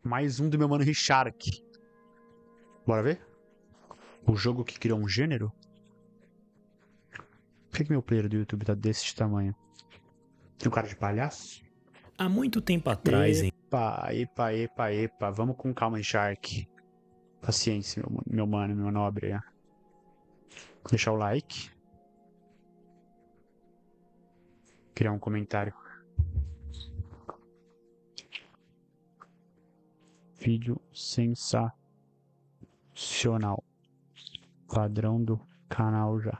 Mais um do meu mano Richark. Bora ver? O jogo que criou um gênero? Por que meu player do YouTube tá desse tamanho? Tem um cara de palhaço? Há muito tempo atrás, hein? Epa. Vamos com calma, Richark. Paciência, meu mano, meu nobre. É. Deixar o like. Criar um comentário. Vídeo sensacional. Padrão do canal já.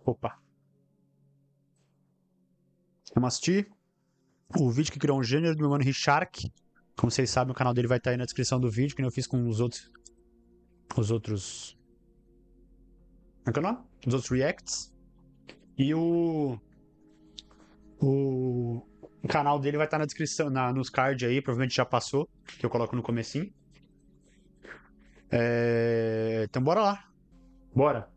Opa. Vamos assistir o vídeo que criou um gênero do meu mano Richark. Como vocês sabem, o canal dele vai estar aí na descrição do vídeo, que nem eu fiz com os outros. Como é que é o nome? Os outros reacts. E o canal dele vai estar na descrição, nos cards aí, provavelmente já passou, que eu coloco no comecinho. Então bora lá. Bora.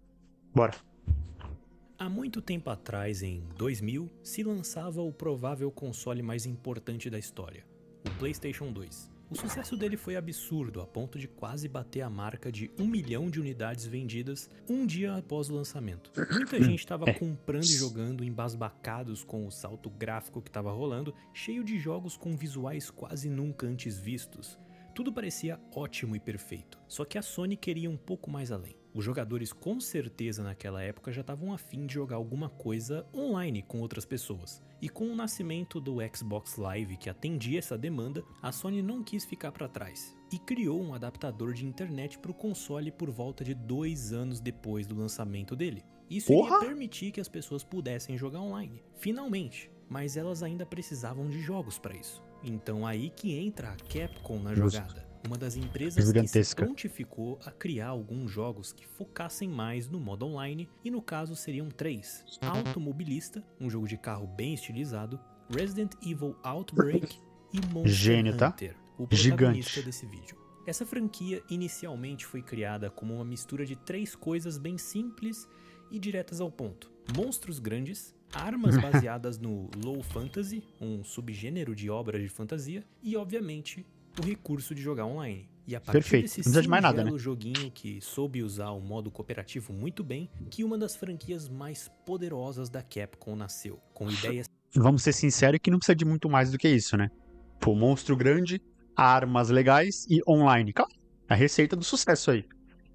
Há muito tempo atrás, em 2000, se lançava o provável console mais importante da história, o PlayStation 2. O sucesso dele foi absurdo, a ponto de quase bater a marca de 1 milhão de unidades vendidas um dia após o lançamento. Muita gente estava comprando e jogando embasbacados com o salto gráfico que estava rolando, cheio de jogos com visuais quase nunca antes vistos. Tudo parecia ótimo e perfeito, só que a Sony queria um pouco mais além. Os jogadores com certeza naquela época já estavam afim de jogar alguma coisa online com outras pessoas. E com o nascimento do Xbox Live que atendia essa demanda, a Sony não quis ficar para trás e criou um adaptador de internet para o console por volta de 2 anos depois do lançamento dele. Isso iria permitir que as pessoas pudessem jogar online, finalmente, mas elas ainda precisavam de jogos para isso. Então aí que entra a Capcom na jogada, uma das empresas que se prontificou a criar alguns jogos que focassem mais no modo online, e no caso seriam 3: Automobilista, um jogo de carro bem estilizado, Resident Evil Outbreak e Monster Hunter, o protagonista desse vídeo. Essa franquia inicialmente foi criada como uma mistura de 3 coisas bem simples e diretas ao ponto: monstros grandes, armas baseadas no low fantasy, um subgênero de obras de fantasia, e obviamente o recurso de jogar online. E a partir desse singelo joguinho que soube usar o modo cooperativo muito bem, que uma das franquias mais poderosas da Capcom nasceu, com ideias... Vamos ser sinceros que não precisa de muito mais do que isso, né? Pô, monstro grande, armas legais e online. Calma, a receita do sucesso aí.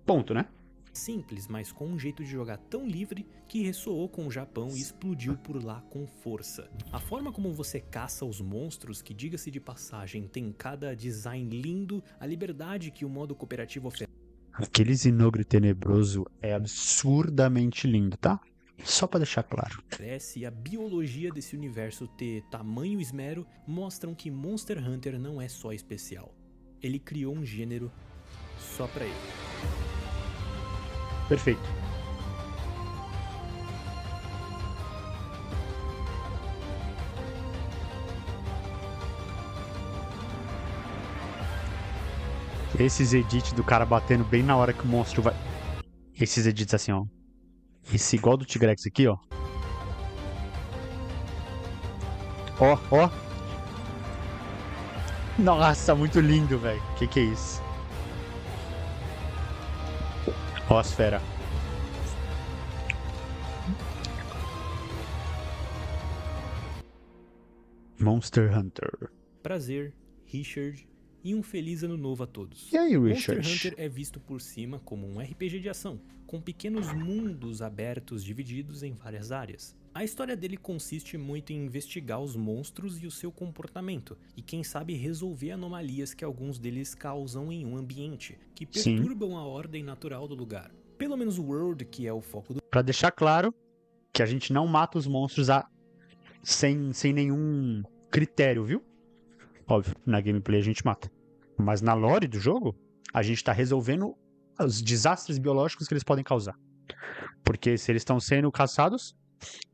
Ponto, né? Simples, mas com um jeito de jogar tão livre que ressoou com o Japão e explodiu por lá com força. A forma como você caça os monstros, que diga-se de passagem tem cada design lindo, a liberdade que o modo cooperativo oferece. Aquele Zinogre tenebroso é absurdamente lindo, tá? Só pra deixar claro. E a biologia desse universo ter tamanho e esmero mostram que Monster Hunter não é só especial. Ele criou um gênero só pra ele. Perfeito. Esses edits do cara batendo bem na hora que o monstro vai... Esses edits assim, ó. Esse igual do Tigrex aqui, ó. Ó. Nossa, muito lindo, velho. Que é isso? Ó as fera. Monster Hunter. Prazer, Richard, e um feliz ano novo a todos. E aí, Richard? Monster Hunter é visto por cima como um RPG de ação, com pequenos mundos abertos divididos em várias áreas. A história dele consiste muito em investigar os monstros e o seu comportamento, e quem sabe resolver anomalias que alguns deles causam em um ambiente, que perturbam a ordem natural do lugar. Pelo menos o World, que é o foco do... Pra deixar claro que a gente não mata os monstros sem nenhum critério, viu? Óbvio, na gameplay a gente mata. Mas na lore do jogo, a gente tá resolvendo os desastres biológicos que eles podem causar. Porque se eles estão sendo caçados,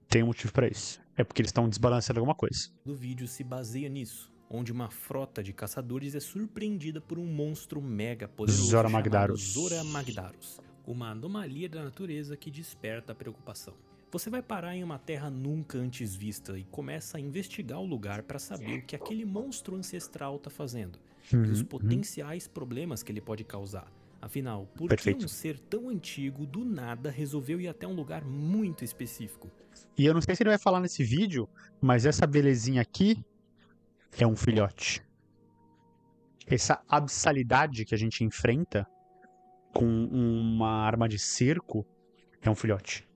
tem um motivo pra isso. É porque eles estão desbalanceando alguma coisa. O vídeo se baseia nisso, onde uma frota de caçadores é surpreendida por um monstro mega poderoso chamado Zora Magdaros, uma anomalia da natureza que desperta a preocupação. Você vai parar em uma terra nunca antes vista e começa a investigar o lugar para saber o que aquele monstro ancestral tá fazendo e os potenciais problemas que ele pode causar. Afinal, por que um ser tão antigo do nada resolveu ir até um lugar muito específico? E eu não sei se ele vai falar nesse vídeo, mas essa belezinha aqui é um filhote. Essa abissalidade que a gente enfrenta com uma arma de cerco é um filhote.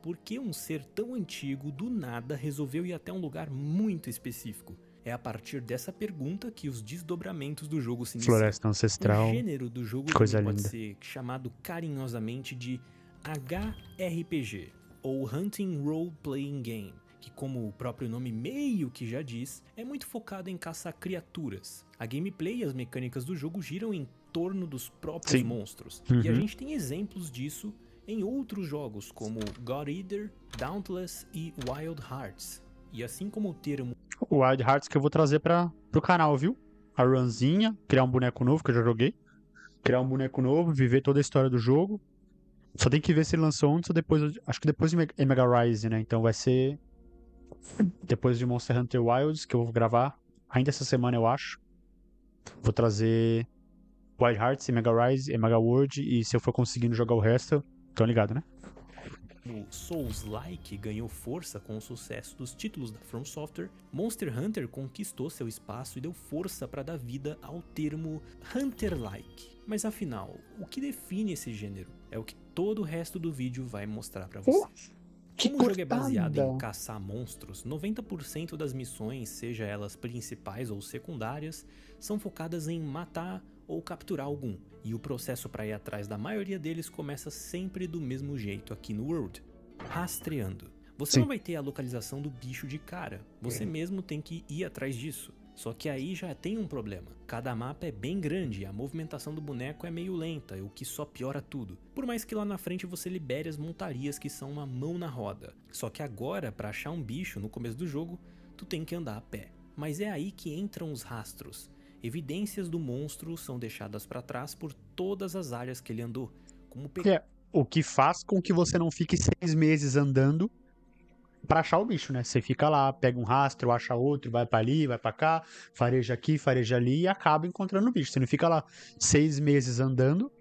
Por que um ser tão antigo do nada resolveu ir até um lugar muito específico? É a partir dessa pergunta que os desdobramentos do jogo se iniciam. Floresta ancestral. O gênero do jogo coisa também linda. pode ser chamado carinhosamente de HRPG, ou Hunting Role Playing Game, que, como o próprio nome meio que já diz, é muito focado em caçar criaturas. A gameplay e as mecânicas do jogo giram em torno dos próprios monstros. E a gente tem exemplos disso em outros jogos, como God Eater, Dauntless e Wild Hearts. E assim como o termo O Wild Hearts que eu vou trazer pro canal, viu? A runzinha, criar um boneco novo, que eu já joguei. Criar um boneco novo, viver toda a história do jogo. Só tem que ver se ele lançou antes ou depois. Acho que depois de Mega Rise, né? Então vai ser depois de Monster Hunter Wilds, que eu vou gravar ainda essa semana, eu acho. Vou trazer Wild Hearts e Mega Rise e Mega World. E se eu for conseguindo jogar o resto, tão ligado, né? O Souls-like ganhou força com o sucesso dos títulos da From Software, Monster Hunter conquistou seu espaço e deu força para dar vida ao termo Hunter-like. Mas afinal, o que define esse gênero? É o que todo o resto do vídeo vai mostrar para você. Como o jogo é baseado em caçar monstros, 90% das missões, seja elas principais ou secundárias, são focadas em matar ou capturar algum, e o processo para ir atrás da maioria deles começa sempre do mesmo jeito aqui no World, rastreando. Você não vai ter a localização do bicho de cara, você mesmo tem que ir atrás disso. Só que aí já tem um problema. Cada mapa é bem grande e a movimentação do boneco é meio lenta, o que só piora tudo. Por mais que lá na frente você libere as montarias que são uma mão na roda. Só que agora, para achar um bicho no começo do jogo, tu tem que andar a pé. Mas é aí que entram os rastros. Evidências do monstro são deixadas para trás por todas as áreas que ele andou. Como o que faz com que você não fique 6 meses andando pra achar o bicho, né? Você fica lá, pega um rastro, acha outro, vai pra ali, vai pra cá, fareja aqui, fareja ali e acaba encontrando o bicho. Você não fica lá 6 meses andando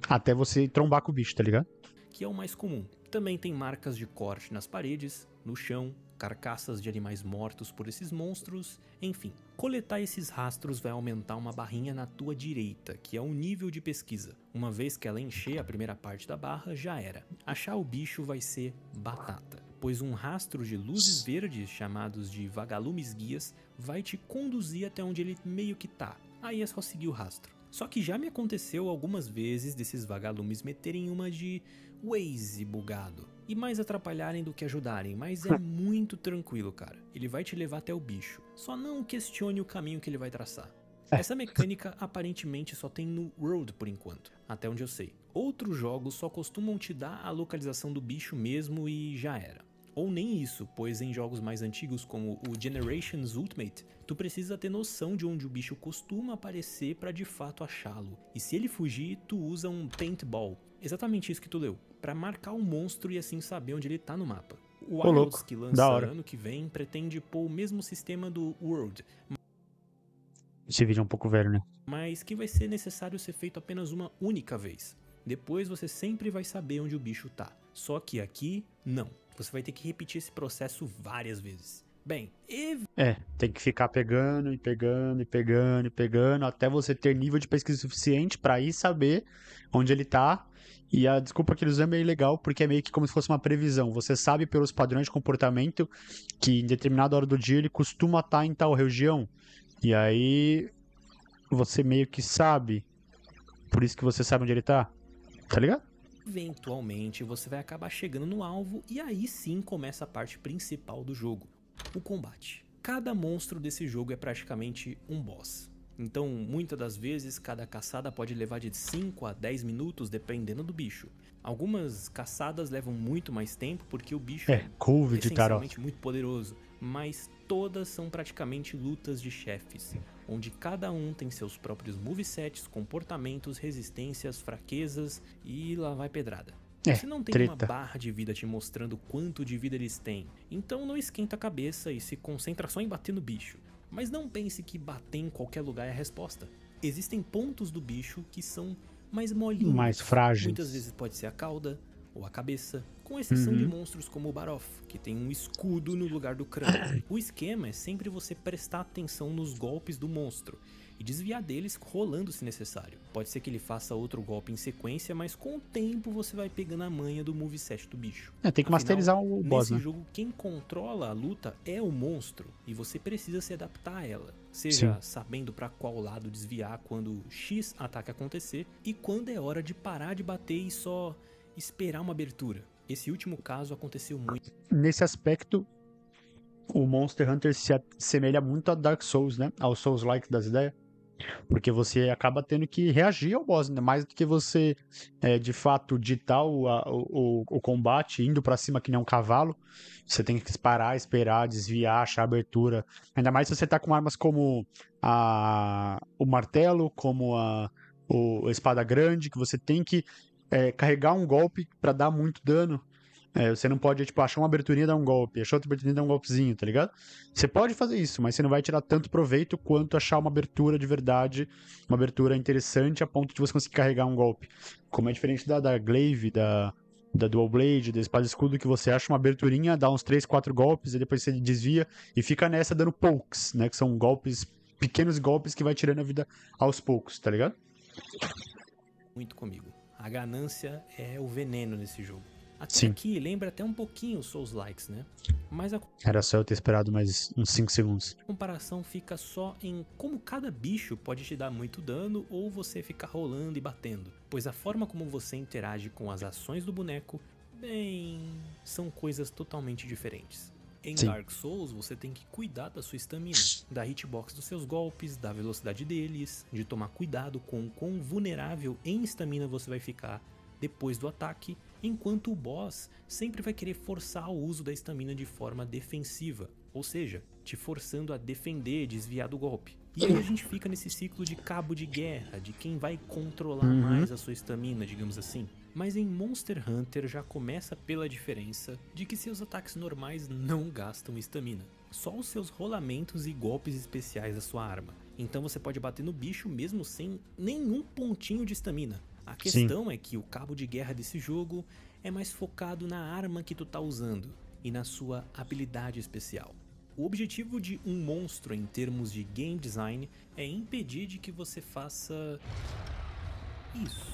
até você trombar com o bicho, tá ligado? Que é o mais comum. Também tem marcas de corte nas paredes, no chão, carcaças de animais mortos por esses monstros, enfim. Coletar esses rastros vai aumentar uma barrinha na tua direita, que é o nível de pesquisa. Uma vez que ela encher a primeira parte da barra, já era. Achar o bicho vai ser batata, pois um rastro de luzes verdes, chamados de vagalumes guias, vai te conduzir até onde ele meio que tá. Aí é só seguir o rastro. Só que já me aconteceu algumas vezes desses vagalumes meterem uma de Waze bugado e mais atrapalharem do que ajudarem, mas é muito tranquilo, cara. Ele vai te levar até o bicho. Só não questione o caminho que ele vai traçar. Essa mecânica aparentemente só tem no World por enquanto, até onde eu sei. Outros jogos só costumam te dar a localização do bicho mesmo e já era. Ou nem isso, pois em jogos mais antigos como o Generations Ultimate, tu precisa ter noção de onde o bicho costuma aparecer para de fato achá-lo. E se ele fugir, tu usa um paintball, exatamente isso que tu leu, para marcar o monstro e assim saber onde ele tá no mapa. O Wilds, que lança ano que vem, pretende pôr o mesmo sistema do World. Esse vídeo é um pouco velho, né? Mas que vai ser necessário ser feito apenas uma única vez. Depois você sempre vai saber onde o bicho tá. Só que aqui, não. Você vai ter que repetir esse processo várias vezes. Bem, tem que ficar pegando e pegando e pegando e pegando até você ter nível de pesquisa suficiente pra ir saber onde ele tá. E a desculpa que eles usam é meio legal, porque é meio que como se fosse uma previsão. Você sabe pelos padrões de comportamento que em determinada hora do dia ele costuma estar em tal região. E aí você meio que sabe. Por isso que você sabe onde ele tá. Tá ligado? Eventualmente você vai acabar chegando no alvo e aí sim começa a parte principal do jogo, o combate. Cada monstro desse jogo é praticamente um boss. Então, muitas das vezes, cada caçada pode levar de 5 a 10 minutos dependendo do bicho. Algumas caçadas levam muito mais tempo porque o bicho é essencialmente muito poderoso, mas todas são praticamente lutas de chefes, onde cada um tem seus próprios movesets, comportamentos, resistências, fraquezas e lá vai pedrada. Você não tem uma treta. barra de vida te mostrando quanto de vida eles têm, então não esquenta a cabeça e se concentra só em bater no bicho. Mas não pense que bater em qualquer lugar é a resposta. Existem pontos do bicho que são mais molinhos. Mais frágeis. Muitas vezes pode ser a cauda ou a cabeça, com exceção de monstros como o Baroth, que tem um escudo no lugar do crânio. O esquema é sempre você prestar atenção nos golpes do monstro e desviar deles rolando se necessário. Pode ser que ele faça outro golpe em sequência, mas com o tempo você vai pegando a manha do moveset do bicho. Tem que masterizar o boss, nesse né? jogo, quem controla a luta é o monstro e você precisa se adaptar a ela. Seja sabendo pra qual lado desviar quando X ataque acontecer e quando é hora de parar de bater e só esperar uma abertura. Esse último caso aconteceu muito. Nesse aspecto, o Monster Hunter se assemelha muito a Dark Souls, né? Ao Souls-like das ideias. Porque você acaba tendo que reagir ao boss, né? Mais do que você, de fato, ditar o combate, indo pra cima que nem um cavalo. Você tem que parar, esperar, desviar, achar abertura. Ainda mais se você tá com armas como o martelo, como a espada grande, que você tem que carregar um golpe pra dar muito dano. Você não pode, tipo, achar uma aberturinha e dar um golpe, achar outra aberturinha e dar um golpezinho, tá ligado? Você pode fazer isso, mas você não vai tirar tanto proveito quanto achar uma abertura de verdade, uma abertura interessante a ponto de você conseguir carregar um golpe. Como é diferente da Glaive, da Dual Blade, da Espada e Escudo, que você acha uma aberturinha, dá uns 3, 4 golpes, e depois você desvia e fica nessa dando pokes, né? Que são golpes, pequenos golpes que vai tirando a vida aos poucos, tá ligado? Muito comigo. A ganância é o veneno nesse jogo. Até Sim. aqui lembra até um pouquinho os Souls-likes, né? Mas a Era só eu ter esperado mais uns 5 segundos. comparação fica só em como cada bicho pode te dar muito dano ou você ficar rolando e batendo. Pois a forma como você interage com as ações do boneco, bem, são coisas totalmente diferentes. Em Sim. Dark Souls, você tem que cuidar da sua estamina, da hitbox dos seus golpes, da velocidade deles, de tomar cuidado com quão vulnerável em estamina você vai ficar depois do ataque, enquanto o boss sempre vai querer forçar o uso da estamina de forma defensiva, ou seja, te forçando a defender, desviar do golpe. E aí a gente fica nesse ciclo de cabo de guerra, de quem vai controlar mais a sua estamina, digamos assim. Mas em Monster Hunter já começa pela diferença de que seus ataques normais não gastam estamina, só os seus rolamentos e golpes especiais da sua arma. Então você pode bater no bicho mesmo sem nenhum pontinho de estamina. A questão é que o cabo de guerra desse jogo é mais focado na arma que tu tá usando e na sua habilidade especial. O objetivo de um monstro em termos de game design é impedir de que você faça isso.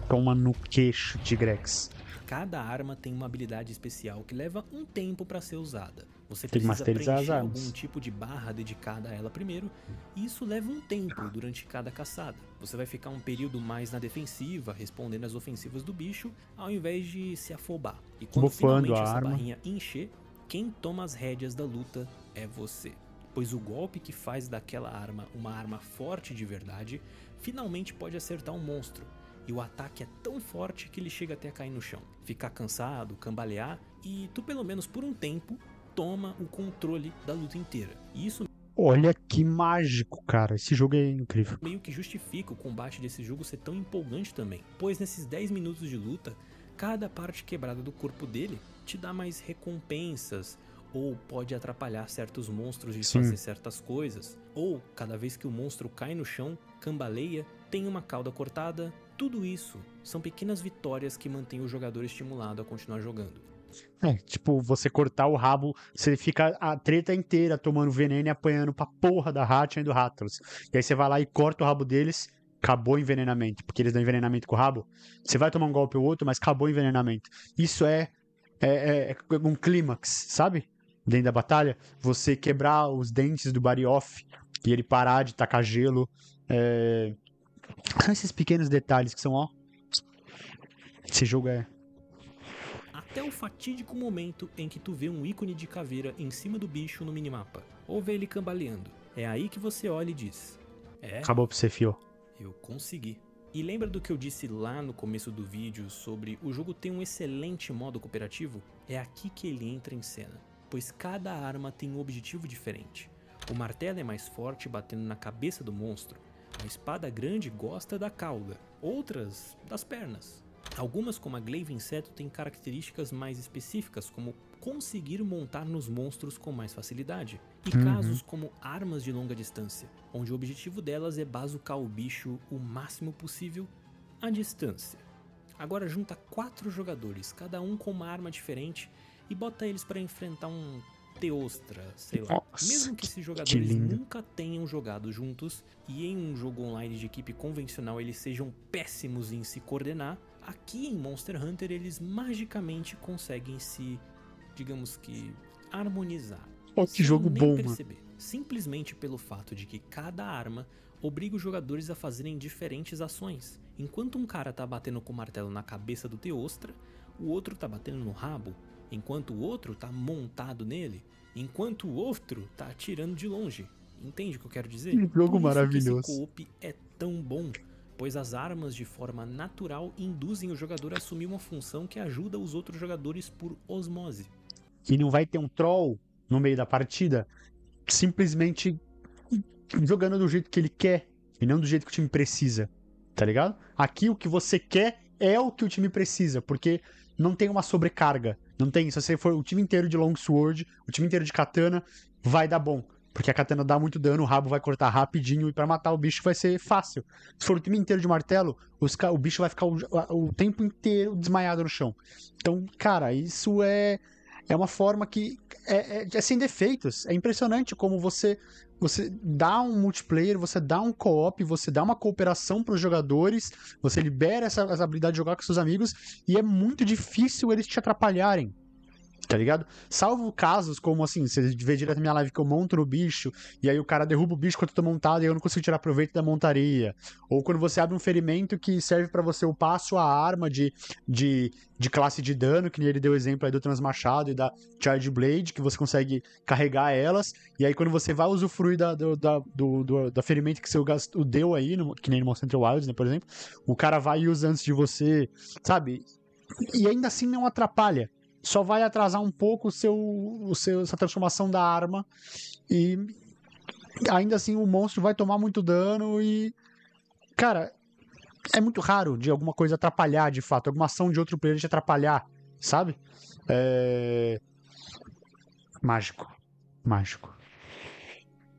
Toma no queixo, Tigrex. Cada arma tem uma habilidade especial que leva um tempo para ser usada. Você Tem que precisa masterizar as preencher armas. algum tipo de barra dedicada a ela primeiro, e isso leva um tempo durante cada caçada. Você vai ficar um período mais na defensiva, respondendo às ofensivas do bicho, ao invés de se afobar. E quando Bufando finalmente a essa arma. barrinha encher, quem toma as rédeas da luta é você. Pois o golpe que faz daquela arma uma arma forte de verdade, finalmente pode acertar um monstro. E o ataque é tão forte que ele chega até a cair no chão, ficar cansado, cambalear, e tu pelo menos por um tempo toma o controle da luta inteira. E isso Olha que mágico, cara. Esse jogo é incrível. meio que justifica o combate desse jogo ser tão empolgante também, pois nesses 10 minutos de luta, cada parte quebrada do corpo dele te dá mais recompensas, ou pode atrapalhar certos monstros de fazer certas coisas, ou cada vez que o monstro cai no chão, cambaleia, tem uma cauda cortada. Tudo isso são pequenas vitórias que mantêm o jogador estimulado a continuar jogando. Tipo, você cortar o rabo, você fica a treta inteira tomando veneno e apanhando pra porra da Hatchin e do Rathalos. E aí você vai lá e corta o rabo deles, acabou o envenenamento, porque eles dão envenenamento com o rabo. Você vai tomar um golpe ou outro, mas acabou o envenenamento. Isso é um clímax, sabe? Dentro da batalha, você quebrar os dentes do Barioth e ele parar de tacar gelo. São esses pequenos detalhes que são, ó. Esse jogo é. Até o fatídico momento em que tu vê um ícone de caveira em cima do bicho no minimapa, ou vê ele cambaleando. É aí que você olha e diz: Acabou pra você, fio. eu consegui. E lembra do que eu disse lá no começo do vídeo sobre o jogo ter um excelente modo cooperativo? É aqui que ele entra em cena, pois cada arma tem um objetivo diferente. O martelo é mais forte batendo na cabeça do monstro, A espada grande gosta da cauda, outras das pernas. Algumas, como a Glaive Inseto, têm características mais específicas, como conseguir montar nos monstros com mais facilidade, e casos como armas de longa distância, onde o objetivo delas é bazucar o bicho o máximo possível à distância. Agora junta 4 jogadores, cada um com uma arma diferente, e bota eles para enfrentar um Teostra, sei lá. Nossa, Mesmo que esses que jogadores lindo. nunca tenham jogado juntos, e em um jogo online de equipe convencional eles sejam péssimos em se coordenar, aqui em Monster Hunter eles magicamente conseguem se, digamos que, harmonizar. Pô, que Sem jogo nem bom, mano. perceber. Simplesmente pelo fato de que cada arma obriga os jogadores a fazerem diferentes ações. Enquanto um cara tá batendo com o martelo na cabeça do Teostra, o outro tá batendo no rabo. Enquanto o outro tá montado nele, enquanto o outro tá atirando de longe. Entende o que eu quero dizer? Que jogo Por isso maravilhoso. que esse co-op é tão bom, pois as armas de forma natural induzem o jogador a assumir uma função que ajuda os outros jogadores por osmose. E não vai ter um troll no meio da partida simplesmente jogando do jeito que ele quer e não do jeito que o time precisa, tá ligado? Aqui o que você quer é o que o time precisa, porque não tem uma sobrecarga. Não tem, se você for o time inteiro de Longsword, o time inteiro de Katana, vai dar bom. Porque a Katana dá muito dano, o rabo vai cortar rapidinho e pra matar o bicho vai ser fácil. Se for o time inteiro de martelo, o bicho vai ficar o tempo inteiro desmaiado no chão. Então, cara, isso é uma forma que é sem defeitos. É impressionante como você dá um multiplayer, você dá um co-op, você dá uma cooperação para os jogadores, você libera essa habilidade de jogar com seus amigos e é muito difícil eles te atrapalharem. Tá ligado? Salvo casos como assim, você vê direto na minha live que eu monto no bicho, e aí o cara derruba o bicho quando eu tô montado e eu não consigo tirar proveito da montaria. Ou quando você abre um ferimento que serve pra você upar a sua arma de classe de dano, que nem ele deu exemplo aí do Transmachado e da Charge Blade, que você consegue carregar elas, e aí quando você vai usufruir da ferimento que seu gasto deu aí, que nem no Monster Hunter Wilds, né, por exemplo, o cara vai e usa antes de você, sabe? E ainda assim não atrapalha. Só vai atrasar um pouco essa transformação da arma. E ainda assim o monstro vai tomar muito dano. E, cara, é muito raro de alguma coisa atrapalhar de fato. Alguma ação de outro player te atrapalhar, sabe? Mágico. Mágico.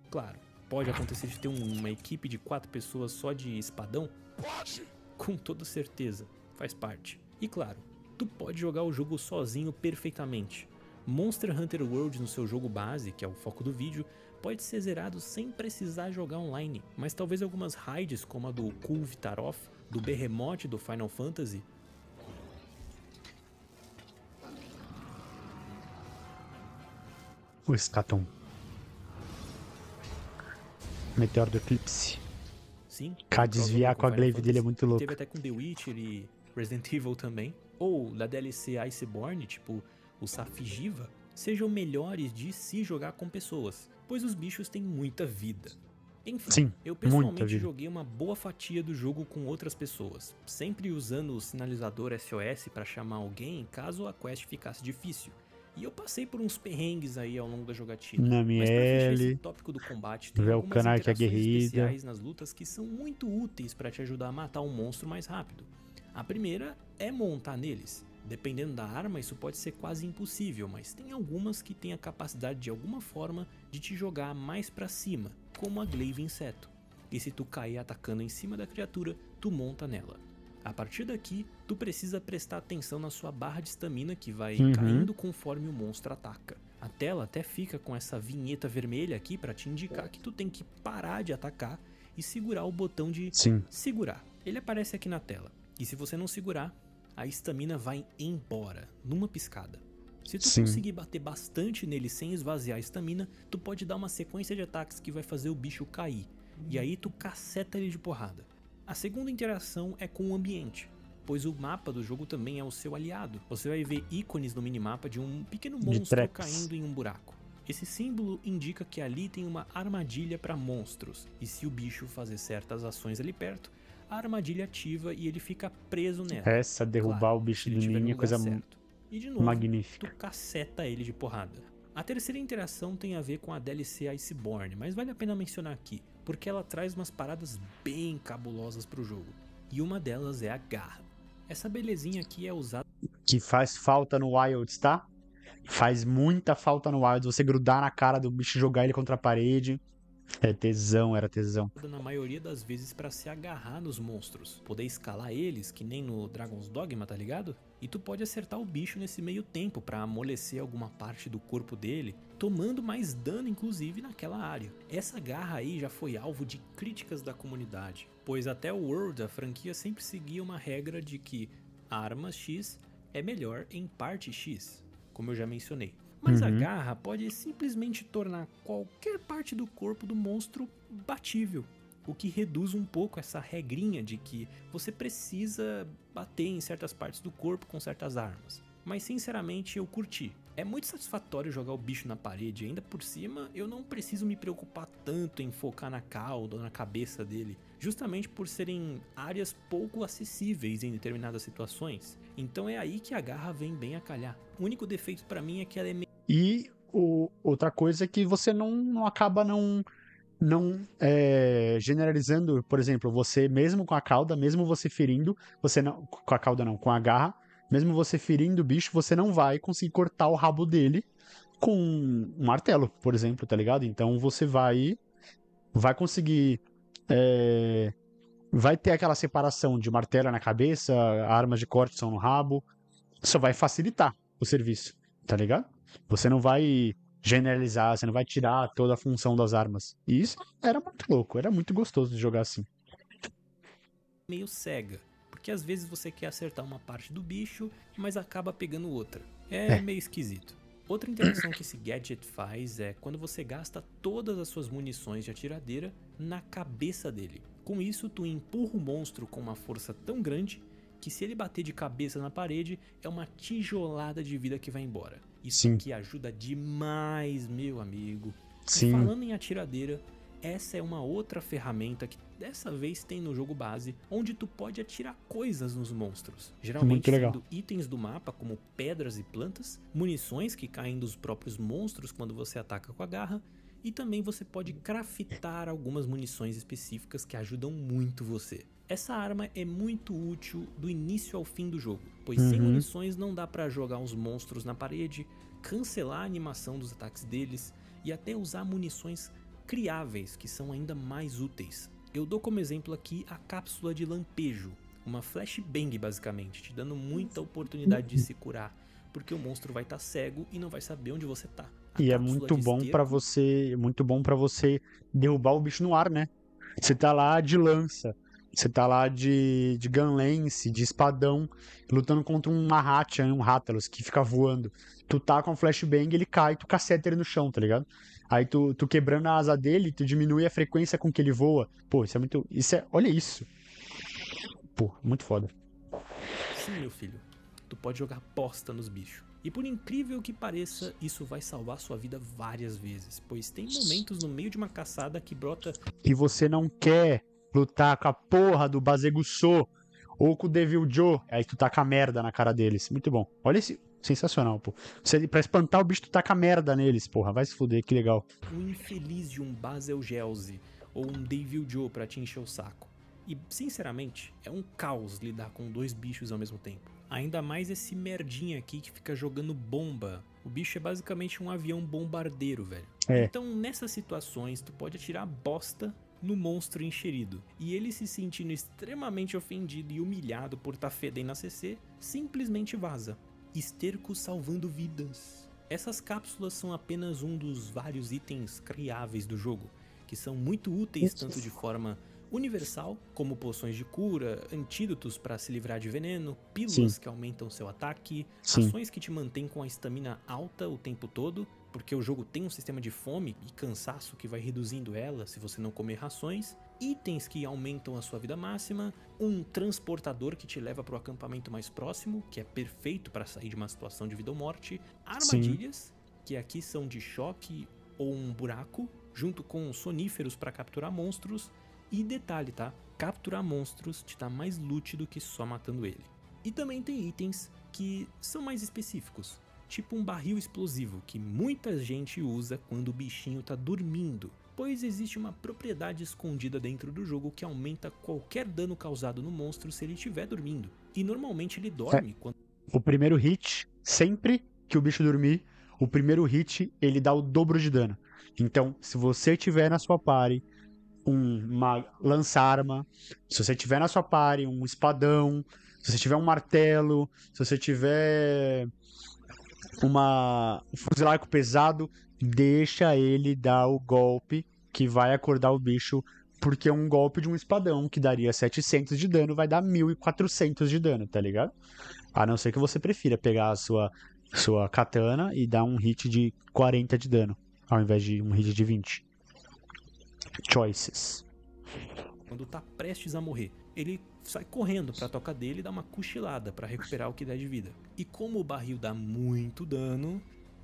Claro, pode acontecer de ter uma equipe de 4 pessoas só de espadão? Com toda certeza, faz parte. E claro, tu pode jogar o jogo sozinho perfeitamente. Monster Hunter World no seu jogo base, que é o foco do vídeo, pode ser zerado sem precisar jogar online, mas talvez algumas raids como a do Kulve Taroth, do Behemoth do Final Fantasy, O Scaton. Meteoro do Eclipse. sim, Cara, desviar com a glaive dele é muito louco. teve até com The Witcher e Resident Evil também, ou da DLC Iceborne, tipo o Safigiva, sejam melhores de se jogar com pessoas, pois os bichos têm muita vida. Enfim, Sim, eu muita pessoalmente vida. joguei uma boa fatia do jogo com outras pessoas, sempre usando o sinalizador SOS para chamar alguém caso a quest ficasse difícil. E eu passei por uns perrengues aí ao longo da jogatina. Na Mas pra fechar esse ML, tópico do combate, tem algumas Velcanar que é interações guerrida. especiais nas lutas que são muito úteis para te ajudar a matar um monstro mais rápido. A primeira é montar neles. Dependendo da arma, isso pode ser quase impossível, mas tem algumas que têm a capacidade de alguma forma de te jogar mais pra cima, como a Glaive Inseto. E se tu cair atacando em cima da criatura, tu monta nela. A partir daqui, tu precisa prestar atenção na sua barra de estamina que vai caindo conforme o monstro ataca. A tela até fica com essa vinheta vermelha aqui para te indicar que tu tem que parar de atacar e segurar o botão de segurar. Ele aparece aqui na tela. E se você não segurar, a estamina vai embora, numa piscada. Se tu conseguir bater bastante nele sem esvaziar a estamina, tu pode dar uma sequência de ataques que vai fazer o bicho cair. E aí tu caceta ele de porrada. A segunda interação é com o ambiente, pois o mapa do jogo também é o seu aliado. Você vai ver ícones no minimapa de um pequeno monstro caindo em um buraco. Esse símbolo indica que ali tem uma armadilha para monstros, e se o bicho fazer certas ações ali perto, a armadilha ativa e ele fica preso nela. Derrubar o bicho do ninho é coisa certo. E de novo, magnífica. tu caceta ele de porrada. A terceira interação tem a ver com a DLC Iceborne, mas vale a pena mencionar aqui, porque ela traz umas paradas bem cabulosas pro jogo. E uma delas é a garra. Essa belezinha aqui é usada... Que faz falta no Wilds, tá? Faz muita falta no Wilds. Você grudar na cara do bicho e jogar ele contra a parede. É tesão, era tesão. Na maioria das vezes para se agarrar nos monstros, poder escalar eles, que nem no Dragon's Dogma, tá ligado? E tu pode acertar o bicho nesse meio tempo para amolecer alguma parte do corpo dele, tomando mais dano inclusive naquela área. Essa garra aí já foi alvo de críticas da comunidade, pois até o World a franquia sempre seguia uma regra de que arma X é melhor em parte X, como eu já mencionei. Mas a garra pode simplesmente tornar qualquer parte do corpo do monstro batível, o que reduz um pouco essa regrinha de que você precisa bater em certas partes do corpo com certas armas. Mas sinceramente eu curti. É muito satisfatório jogar o bicho na parede, ainda por cima eu não preciso me preocupar tanto em focar na cauda ou na cabeça dele, justamente por serem áreas pouco acessíveis em determinadas situações. Então é aí que a garra vem bem a calhar. O único defeito pra mim é que ela é meio... E outra coisa é que você não acaba generalizando, por exemplo, você mesmo com a cauda, mesmo você ferindo, você não, com a cauda não, com a garra, mesmo você ferindo o bicho, você não vai conseguir cortar o rabo dele com um martelo, por exemplo, tá ligado? Então você vai conseguir, vai ter aquela separação de martelo na cabeça, armas de corte são no rabo, só vai facilitar o serviço, tá ligado? Você não vai generalizar, você não vai tirar toda a função das armas. E isso era muito louco, era muito gostoso de jogar assim. meio cega, porque às vezes você quer acertar uma parte do bicho, mas acaba pegando outra. É meio esquisito. Outra interação que esse gadget faz é quando você gasta todas as suas munições de atiradeira na cabeça dele. Com isso, tu empurra o monstro com uma força tão grande que se ele bater de cabeça na parede, é uma tijolada de vida que vai embora. Isso aqui ajuda demais, meu amigo. Sim. E falando em atiradeira, essa é uma outra ferramenta que dessa vez tem no jogo base, onde tu pode atirar coisas nos monstros. Geralmente sendo itens do mapa, como pedras e plantas, munições que caem dos próprios monstros quando você ataca com a garra, e também você pode craftar algumas munições específicas que ajudam muito você. Essa arma é muito útil do início ao fim do jogo, pois sem munições não dá pra jogar os monstros na parede, cancelar a animação dos ataques deles e até usar munições criáveis, que são ainda mais úteis. Eu dou como exemplo aqui a cápsula de lampejo, uma flashbang basicamente, te dando muita oportunidade de se curar, porque o monstro vai estar cego e não vai saber onde você tá. E é muito bom para você derrubar o bicho no ar, né? Você tá lá de lança, você tá lá de gunlance, de espadão, lutando contra um Mahatia, um Rathalos, que fica voando. Tu tá com a flashbang, ele cai, tu caceta ele no chão, tá ligado? Aí tu quebrando a asa dele, tu diminui a frequência com que ele voa. Pô, isso é muito... olha isso. Pô, muito foda. Sim, meu filho. Tu pode jogar bosta nos bichos. E por incrível que pareça, isso vai salvar sua vida várias vezes, pois tem momentos no meio de uma caçada que brota... E você não quer lutar com a porra do Bazegusso ou com o Devil Joe, aí tu taca a merda na cara deles. Muito bom. Olha esse... Sensacional, pô. Pra espantar o bicho, tu taca a merda neles, porra. Vai se fuder, que legal. Um infeliz de um Bazelgeuse ou um Devil Joe pra te encher o saco. E, sinceramente, é um caos lidar com dois bichos ao mesmo tempo. Ainda mais esse merdinha aqui que fica jogando bomba. O bicho é basicamente um avião bombardeiro, velho. Então, nessas situações, tu pode atirar bosta no monstro encherido. E ele, se sentindo extremamente ofendido e humilhado por tá fedendo a CC, simplesmente vaza. Esterco salvando vidas. Essas cápsulas são apenas um dos vários itens criáveis do jogo, que são muito úteis tanto de forma universal, como poções de cura, antídotos para se livrar de veneno, pílulas que aumentam seu ataque, ações que te mantêm com a estamina alta o tempo todo, porque o jogo tem um sistema de fome e cansaço que vai reduzindo ela se você não comer rações, itens que aumentam a sua vida máxima, um transportador que te leva para o acampamento mais próximo, que é perfeito para sair de uma situação de vida ou morte, armadilhas, que aqui são de choque ou um buraco, junto com soníferos para capturar monstros. E detalhe, tá? Capturar monstros te dá mais loot do que só matando ele. E também tem itens que são mais específicos, tipo um barril explosivo que muita gente usa quando o bichinho tá dormindo, pois existe uma propriedade escondida dentro do jogo que aumenta qualquer dano causado no monstro se ele estiver dormindo. E normalmente ele dorme quando... O primeiro hit, sempre que o bicho dormir, o primeiro hit ele dá o dobro de dano. Então, se você tiver na sua party uma lança-arma, se você tiver na sua party um espadão, se você tiver um martelo, se você tiver um fuzil arco pesado, deixa ele dar o golpe que vai acordar o bicho, porque um golpe de um espadão que daria 700 de dano vai dar 1400 de dano, tá ligado? A não ser que você prefira pegar a sua katana e dar um hit de 40 de dano, ao invés de um hit de 20. Choices. Quando tá prestes a morrer, ele sai correndo pra toca dele e dá uma cochilada pra recuperar o que dá de vida. E como o barril dá muito dano,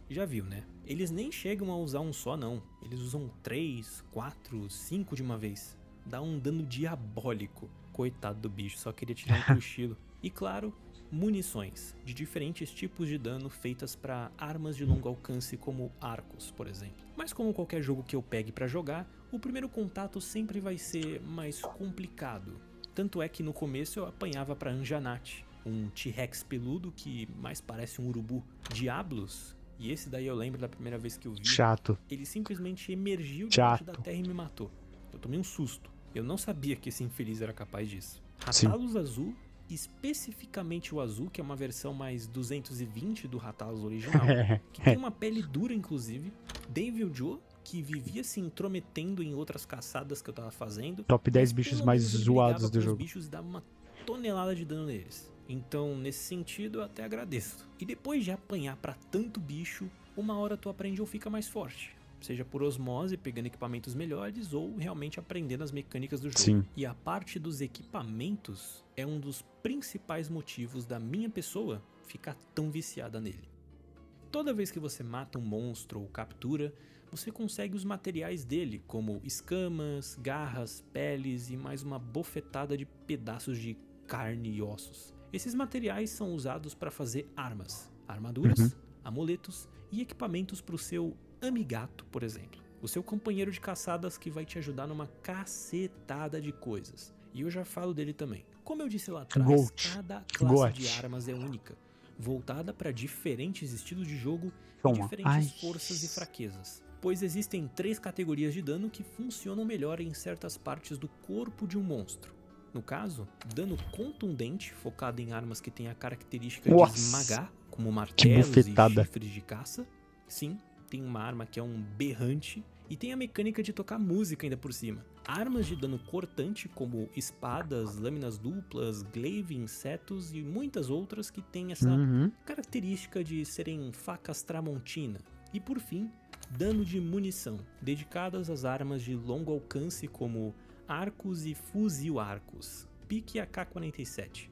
já viu, né? Eles nem chegam a usar um só não, eles usam 3, 4, 5 de uma vez. Dá um dano diabólico. Coitado do bicho, só queria tirar um cochilo. E claro, munições de diferentes tipos de dano feitas para armas de longo alcance como arcos, por exemplo. Mas como qualquer jogo que eu pegue para jogar, o primeiro contato sempre vai ser mais complicado. Tanto é que no começo eu apanhava para Anjanate, um T-Rex peludo que mais parece um urubu. Diablos, e esse daí eu lembro da primeira vez que eu vi. Chato. Ele simplesmente emergiu debaixo da terra e me matou. Eu tomei um susto. Eu não sabia que esse infeliz era capaz disso. Rathalos azul, especificamente o azul, que é uma versão mais 220 do Rathalos original, que tem uma pele dura inclusive. Devil Joe, que vivia se intrometendo em outras caçadas que eu tava fazendo. Top 10 bichos mais zoados do jogo. Os bichos davam uma tonelada de dano neles. Então, nesse sentido, eu até agradeço. E depois de apanhar pra tanto bicho, uma hora tu aprende ou fica mais forte. Seja por osmose, pegando equipamentos melhores, ou realmente aprendendo as mecânicas do jogo. Sim. E a parte dos equipamentos é um dos principais motivos da minha pessoa ficar tão viciada nele. Toda vez que você mata um monstro ou captura, você consegue os materiais dele, como escamas, garras, peles e mais uma bofetada de pedaços de carne e ossos. Esses materiais são usados para fazer armas, armaduras, amuletos e equipamentos para o seu amigato, por exemplo. O seu companheiro de caçadas que vai te ajudar numa cacetada de coisas. E eu já falo dele também. Como eu disse lá atrás, cada classe de armas é única, voltada para diferentes estilos de jogo e diferentes forças e fraquezas. Pois existem 3 categorias de dano que funcionam melhor em certas partes do corpo de um monstro. No caso, dano contundente, focado em armas que têm a característica de esmagar, como martelos e chifres de caça. Sim, tem uma arma que é um berrante e tem a mecânica de tocar música ainda por cima. Armas de dano cortante, como espadas, lâminas duplas, glaive, insetos e muitas outras que têm essa característica de serem facas tramontina. E por fim, dano de munição, dedicadas às armas de longo alcance como arcos e fuzil arcos. Pique AK-47.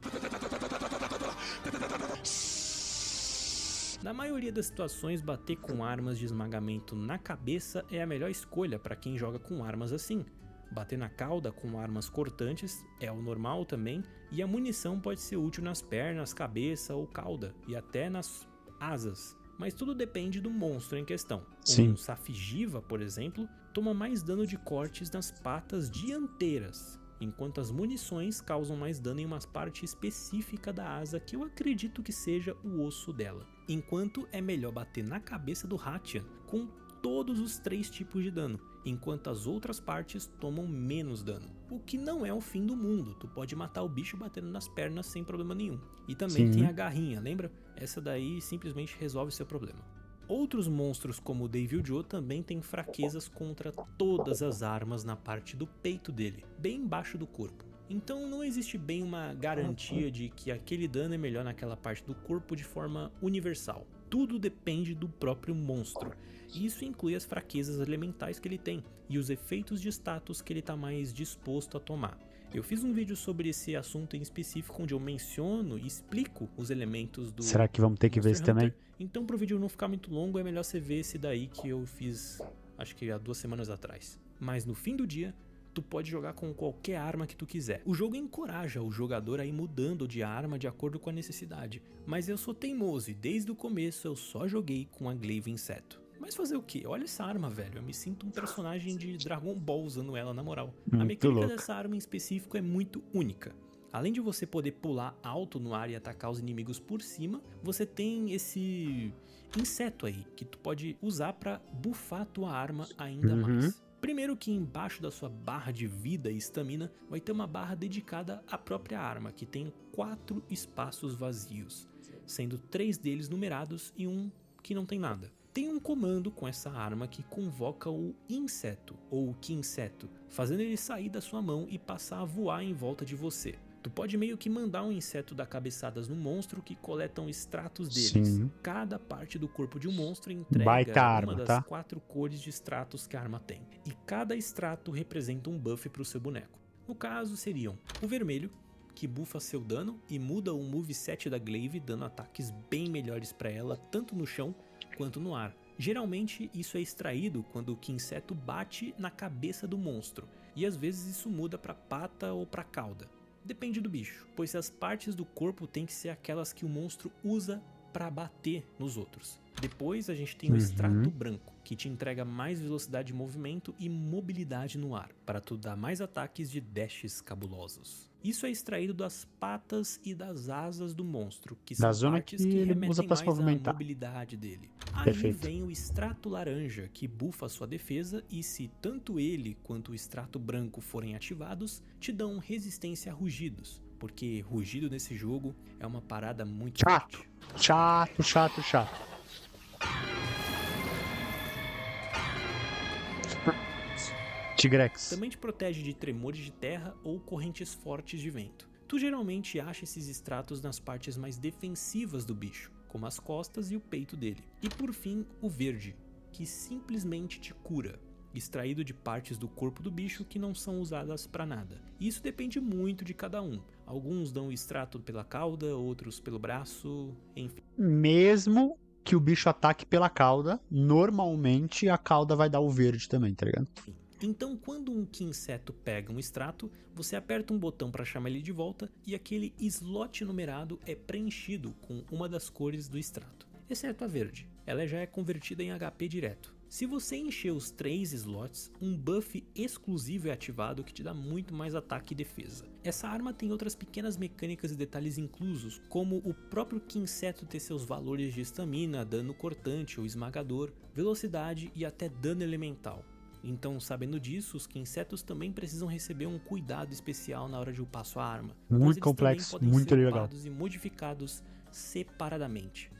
Na maioria das situações, bater com armas de esmagamento na cabeça é a melhor escolha para quem joga com armas assim. Bater na cauda com armas cortantes é o normal também, e a munição pode ser útil nas pernas, cabeça ou cauda, e até nas asas. Mas tudo depende do monstro em questão. Sim. Um Safigiva, por exemplo, toma mais dano de cortes nas patas dianteiras, enquanto as munições causam mais dano em uma parte específica da asa que eu acredito que seja o osso dela. Enquanto é melhor bater na cabeça do Rathian com todos os 3 tipos de dano, enquanto as outras partes tomam menos dano. O que não é o fim do mundo, tu pode matar o bicho batendo nas pernas sem problema nenhum. E também tem a garrinha, lembra? Essa daí simplesmente resolve seu problema. Outros monstros como o Devil Joe também têm fraquezas contra todas as armas na parte do peito dele, bem embaixo do corpo. Então não existe bem uma garantia de que aquele dano é melhor naquela parte do corpo de forma universal. Tudo depende do próprio monstro, e isso inclui as fraquezas elementais que ele tem e os efeitos de status que ele está mais disposto a tomar. Eu fiz um vídeo sobre esse assunto em específico onde eu menciono e explico os elementos do... Será que vamos ter que ver esse também? Então, para o vídeo não ficar muito longo, é melhor você ver esse daí que eu fiz, acho que há 2 semanas atrás. Mas no fim do dia, tu pode jogar com qualquer arma que tu quiser. O jogo encoraja o jogador a ir mudando de arma de acordo com a necessidade, mas eu sou teimoso e desde o começo eu só joguei com a Glaive Inseto. Mas fazer o quê? Olha essa arma, velho. Eu me sinto um personagem de Dragon Ball usando ela, na moral. A mecânica dessa arma em específico é muito única. Além de você poder pular alto no ar e atacar os inimigos por cima, você tem esse inseto aí, que tu pode usar pra buffar a tua arma ainda mais. Primeiro que embaixo da sua barra de vida e estamina vai ter uma barra dedicada à própria arma, que tem 4 espaços vazios, sendo 3 deles numerados e um que não tem nada. Tem um comando com essa arma que convoca o inseto, ou o Kinseto, fazendo ele sair da sua mão e passar a voar em volta de você. Tu pode meio que mandar um inseto dar cabeçadas no monstro que coletam extratos deles. Sim. Cada parte do corpo de um monstro entrega Baita uma arma, das tá? 4 cores de extratos que a arma tem. E cada extrato representa um buff pro seu boneco. No caso seriam o vermelho, que buffa seu dano e muda o moveset da Glaive, dando ataques bem melhores pra ela, tanto no chão quanto no ar. Geralmente isso é extraído quando o Kinseto bate na cabeça do monstro, e às vezes isso muda pra pata ou pra cauda. Depende do bicho, pois as partes do corpo têm que ser aquelas que o monstro usa pra bater nos outros. Depois a gente tem o extrato branco, que te entrega mais velocidade de movimento e mobilidade no ar, para tu dar mais ataques de dashes cabulosos. Isso é extraído das patas e das asas do monstro, que são partes que remetem mais à mobilidade dele. Aí vem o extrato laranja, que bufa sua defesa, e se tanto ele quanto o extrato branco forem ativados, te dão resistência a rugidos, porque rugido nesse jogo é uma parada muito forte. Chato. Tigrex. Também te protege de tremores de terra ou correntes fortes de vento. Tu geralmente acha esses extratos nas partes mais defensivas do bicho, como as costas e o peito dele. E por fim, o verde, que simplesmente te cura, extraído de partes do corpo do bicho que não são usadas pra nada. E isso depende muito de cada um. Alguns dão o extrato pela cauda, outros pelo braço, enfim. Mesmo que o bicho ataque pela cauda, normalmente a cauda vai dar o verde também, tá ligado? Então, quando um Kinseto pega um extrato, você aperta um botão para chamar ele de volta e aquele slot numerado é preenchido com uma das cores do extrato, exceto a verde. Ela já é convertida em HP direto. Se você encher os 3 slots, um buff exclusivo é ativado que te dá muito mais ataque e defesa. Essa arma tem outras pequenas mecânicas e detalhes inclusos, como o próprio Kinseto ter seus valores de estamina, dano cortante ou esmagador, velocidade e até dano elemental. Então, sabendo disso, os Kinsetos também precisam receber um cuidado especial na hora de upar sua arma. Muito complexo, muito legal. Upados e modificados separadamente.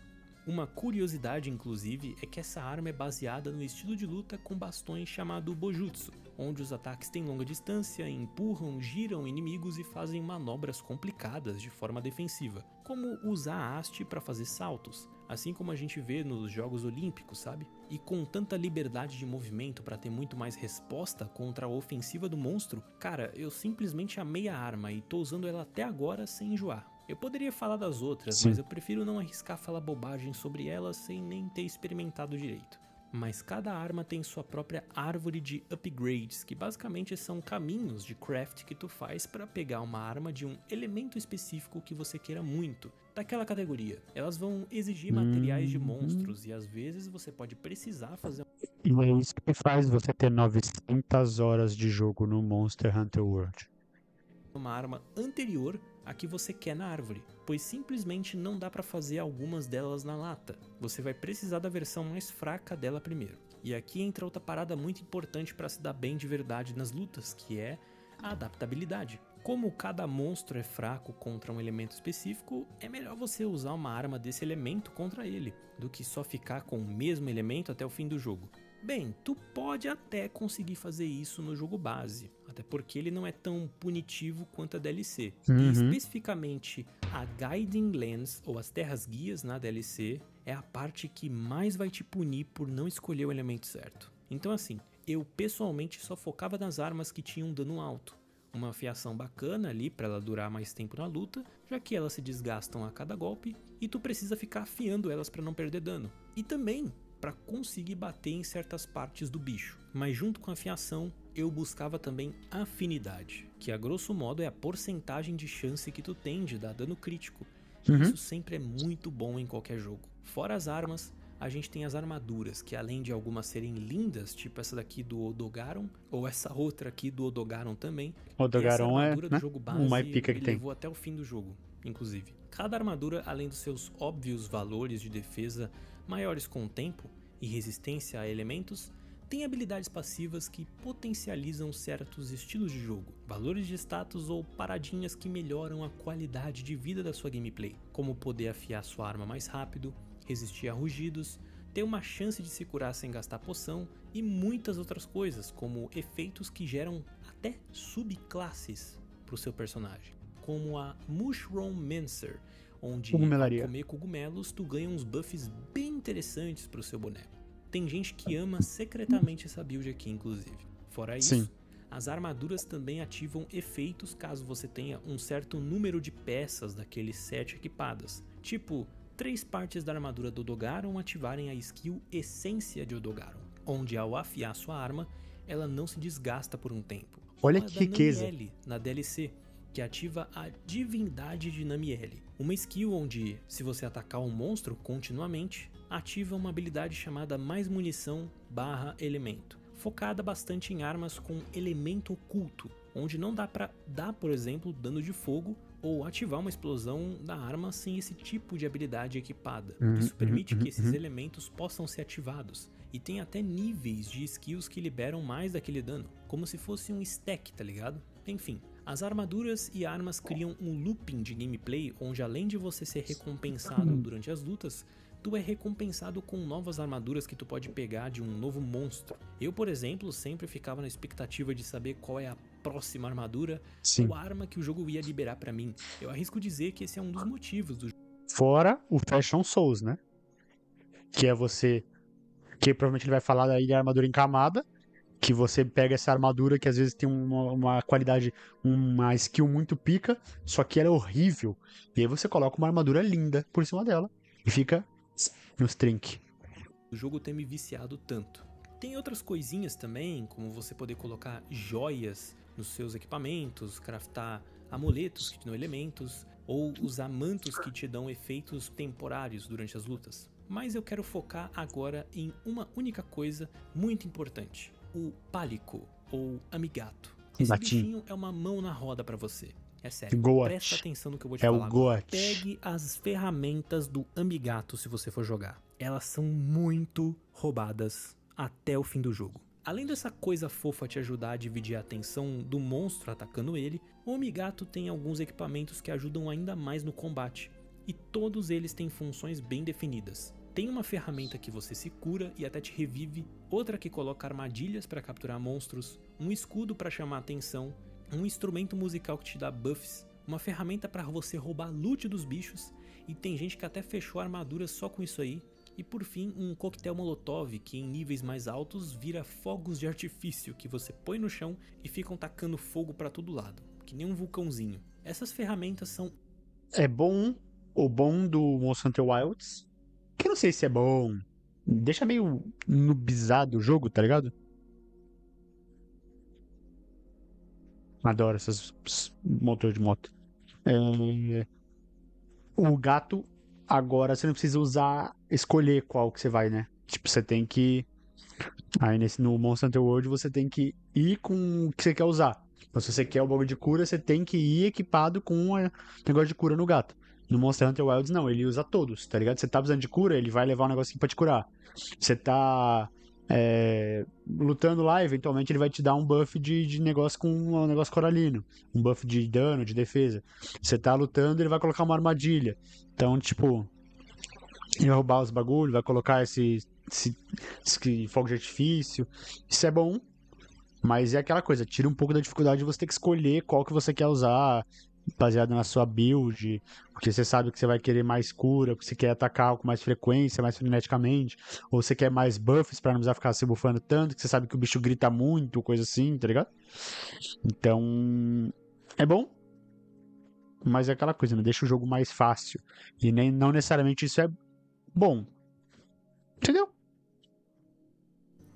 Uma curiosidade, inclusive, é que essa arma é baseada no estilo de luta com bastões chamado Bojutsu, onde os ataques têm longa distância, empurram, giram inimigos e fazem manobras complicadas de forma defensiva, como usar a haste para fazer saltos, assim como a gente vê nos Jogos Olímpicos, sabe? E com tanta liberdade de movimento para ter muito mais resposta contra a ofensiva do monstro, cara, eu simplesmente amei a arma e tô usando ela até agora sem enjoar. Eu poderia falar das outras, mas eu prefiro não arriscar falar bobagem sobre elas sem nem ter experimentado direito. Mas cada arma tem sua própria árvore de upgrades, que basicamente são caminhos de craft que tu faz para pegar uma arma de um elemento específico que você queira muito, daquela categoria. Elas vão exigir materiais de monstros e às vezes você pode precisar fazer E é isso que faz você ter 900 horas de jogo no Monster Hunter World. Uma arma anterior a que você quer na árvore, pois simplesmente não dá para fazer algumas delas na lata. Você vai precisar da versão mais fraca dela primeiro. E aqui entra outra parada muito importante para se dar bem de verdade nas lutas, que é a adaptabilidade. Como cada monstro é fraco contra um elemento específico, é melhor você usar uma arma desse elemento contra ele, do que só ficar com o mesmo elemento até o fim do jogo. Bem, tu pode até conseguir fazer isso no jogo base, até porque ele não é tão punitivo quanto a DLC. E especificamente a Guiding Lands, ou as Terras Guias na DLC, é a parte que mais vai te punir por não escolher o elemento certo. Então assim, eu pessoalmente só focava nas armas que tinham dano alto. Uma afiação bacana ali para ela durar mais tempo na luta, já que elas se desgastam a cada golpe e tu precisa ficar afiando elas para não perder dano. E também para conseguir bater em certas partes do bicho. Mas junto com a afiação, eu buscava também afinidade, que a grosso modo é a porcentagem de chance que tu tem de dar dano crítico. Uhum. Isso sempre é muito bom em qualquer jogo. Fora as armas, a gente tem as armaduras, que além de algumas serem lindas, tipo essa daqui do Odogaron, ou essa outra aqui do Odogaron também. Odogaron essa armadura é, do né, jogo base uma pica que me tem. levou até o fim do jogo, inclusive. Cada armadura, além dos seus óbvios valores de defesa maiores com o tempo e resistência a elementos, tem habilidades passivas que potencializam certos estilos de jogo, valores de status ou paradinhas que melhoram a qualidade de vida da sua gameplay, como poder afiar sua arma mais rápido, resistir a rugidos, ter uma chance de se curar sem gastar poção e muitas outras coisas, como efeitos que geram até subclasses para o seu personagem, como a Mushroom Mancer, onde ao comer cogumelos tu ganha uns buffs bem interessantes para o seu boneco. Tem gente que ama secretamente essa build aqui, inclusive. Fora isso, Sim. As armaduras também ativam efeitos caso você tenha um certo número de peças daqueles set equipadas. Tipo, 3 partes da armadura do Odogaron ativarem a skill Essência de Odogaron, onde ao afiar sua arma, ela não se desgasta por um tempo. Olha Ou que riqueza. Namielle, na DLC, que ativa a Divindade de Namielle. Uma skill onde, se você atacar um monstro continuamente, ativa uma habilidade chamada Mais Munição / Elemento, focada bastante em armas com elemento oculto, onde não dá pra dar, por exemplo, dano de fogo ou ativar uma explosão da arma sem esse tipo de habilidade equipada. Isso permite que esses elementos possam ser ativados, e tem até níveis de skills que liberam mais daquele dano, como se fosse um stack, tá ligado? Enfim, as armaduras e armas criam um looping de gameplay onde, além de você ser recompensado durante as lutas, tu é recompensado com novas armaduras que tu pode pegar de um novo monstro. Eu, por exemplo, sempre ficava na expectativa de saber qual é a próxima armadura ou arma que o jogo ia liberar pra mim. Eu arrisco dizer que esse é um dos motivos do jogo. Fora o Fashion Souls, né? Que é você... Que provavelmente ele vai falar aí da armadura em camada, que você pega essa armadura que às vezes tem uma qualidade, uma skill muito pica, só que ela é horrível. E aí você coloca uma armadura linda por cima dela e fica nos trinque. O jogo tem me viciado tanto. Tem outras coisinhas também, como você poder colocar joias nos seus equipamentos, craftar amuletos que te dão elementos, ou usar mantos que te dão efeitos temporários durante as lutas. Mas eu quero focar agora em uma única coisa muito importante: o Pálico, ou Amigato. Esse bichinho é uma mão na roda pra você. É sério, presta atenção no que eu vou te falar agora. Pegue as ferramentas do Amigato se você for jogar. Elas são muito roubadas até o fim do jogo. Além dessa coisa fofa te ajudar a dividir a atenção do monstro atacando ele, o Amigato tem alguns equipamentos que ajudam ainda mais no combate, e todos eles têm funções bem definidas. Tem uma ferramenta que você se cura e até te revive, outra que coloca armadilhas para capturar monstros, um escudo para chamar atenção, um instrumento musical que te dá buffs, uma ferramenta para você roubar loot dos bichos, e tem gente que até fechou armaduras só com isso aí, e por fim um coquetel molotov que em níveis mais altos vira fogos de artifício que você põe no chão e ficam tacando fogo para todo lado, que nem um vulcãozinho. Essas ferramentas são... É bom, o bom do Monster Hunter Wilds, que eu não sei se é bom, deixa meio nubizado o jogo, tá ligado? Adoro esses motores de moto. O gato, agora você não precisa escolher qual que você vai, né? Tipo, você tem que... Aí no Monster Hunter World você tem que ir com o que você quer usar. Então, se você quer o bagulho de cura, você tem que ir equipado com o negócio de cura no gato. No Monster Hunter Wilds, não, ele usa todos, tá ligado? Você tá precisando de cura, ele vai levar um negocinho pra te curar. Você tá lutando lá, eventualmente ele vai te dar um buff de negócio com um negócio coralino. Um buff de dano, de defesa. Você tá lutando, ele vai colocar uma armadilha. Então, tipo, ele vai roubar os bagulhos, vai colocar esse fogo de artifício. Isso é bom, mas é aquela coisa, tira um pouco da dificuldade de você ter que escolher qual que você quer usar, baseado na sua build, porque você sabe que você vai querer mais cura, que você quer atacar com mais frequência, mais freneticamente, ou você quer mais buffs pra não precisar ficar se buffando tanto, que você sabe que o bicho grita muito, coisa assim, tá ligado? Então, é bom, mas é aquela coisa, né? Deixa o jogo mais fácil. E não necessariamente isso é bom. Entendeu?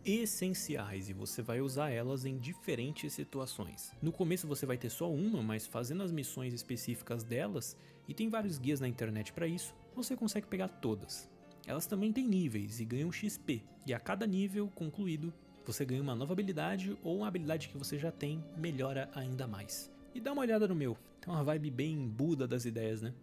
essenciais e você vai usar elas em diferentes situações. No começo você vai ter só uma, mas fazendo as missões específicas delas, e tem vários guias na internet para isso, você consegue pegar todas. Elas também têm níveis e ganham XP, e a cada nível concluído, você ganha uma nova habilidade ou uma habilidade que você já tem melhora ainda mais. E dá uma olhada no meu, tem uma vibe bem Buda das ideias, né?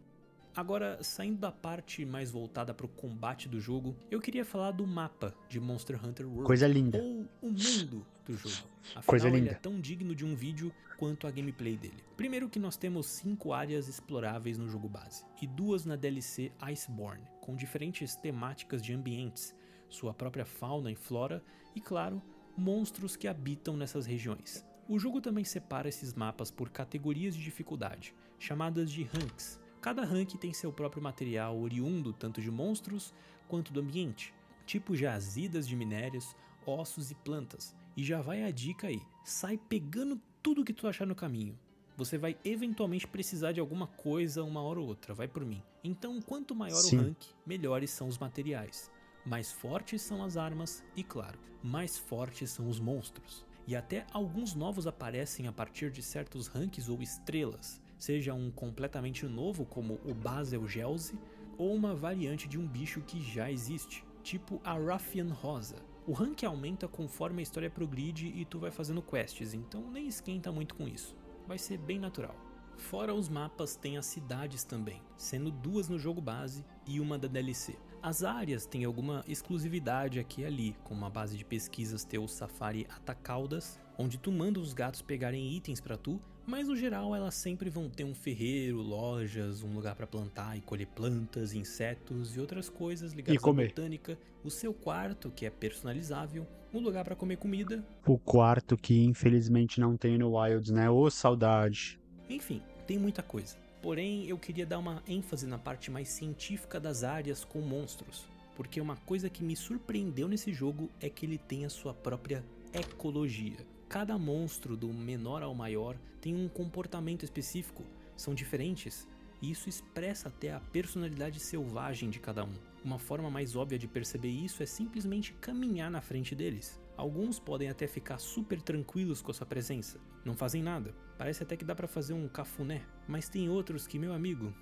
Agora, saindo da parte mais voltada para o combate do jogo, eu queria falar do mapa de Monster Hunter World. Coisa linda. Ou o mundo do jogo. Afinal, Coisa linda. ele é tão digno de um vídeo quanto a gameplay dele. Primeiro que nós temos 5 áreas exploráveis no jogo base, e 2 na DLC Iceborne, com diferentes temáticas de ambientes, sua própria fauna e flora, e claro, monstros que habitam nessas regiões. O jogo também separa esses mapas por categorias de dificuldade, chamadas de ranks. Cada rank tem seu próprio material oriundo tanto de monstros quanto do ambiente, tipo jazidas de minérios, ossos e plantas. E já vai a dica aí, sai pegando tudo que tu achar no caminho. Você vai eventualmente precisar de alguma coisa uma hora ou outra, vai por mim. Então quanto maior o rank, melhores são os materiais. Mais fortes são as armas e, claro, mais fortes são os monstros. E até alguns novos aparecem a partir de certos ranks ou estrelas. Seja um completamente novo como o Bazelgeuse, ou uma variante de um bicho que já existe, tipo a Ruffian Rosa. O rank aumenta conforme a história progride e tu vai fazendo quests, então nem esquenta muito com isso, vai ser bem natural. Fora os mapas, tem as cidades também, sendo 2 no jogo base e uma da DLC. As áreas têm alguma exclusividade aqui e ali, como a base de pesquisas ter o Safari Atacaldas, onde tu manda os gatos pegarem itens pra tu, mas no geral elas sempre vão ter um ferreiro, lojas, um lugar para plantar e colher plantas, insetos e outras coisas ligadas à botânica, o seu quarto, que é personalizável, um lugar para comer comida. O quarto que infelizmente não tem no Wilds, né? Ô, saudade. Enfim, tem muita coisa. Porém, eu queria dar uma ênfase na parte mais científica das áreas com monstros, porque uma coisa que me surpreendeu nesse jogo é que ele tem a sua própria ecologia. Cada monstro, do menor ao maior, tem um comportamento específico, são diferentes, e isso expressa até a personalidade selvagem de cada um. Uma forma mais óbvia de perceber isso é simplesmente caminhar na frente deles. Alguns podem até ficar super tranquilos com a sua presença, não fazem nada, parece até que dá pra fazer um cafuné, mas tem outros que, meu amigo,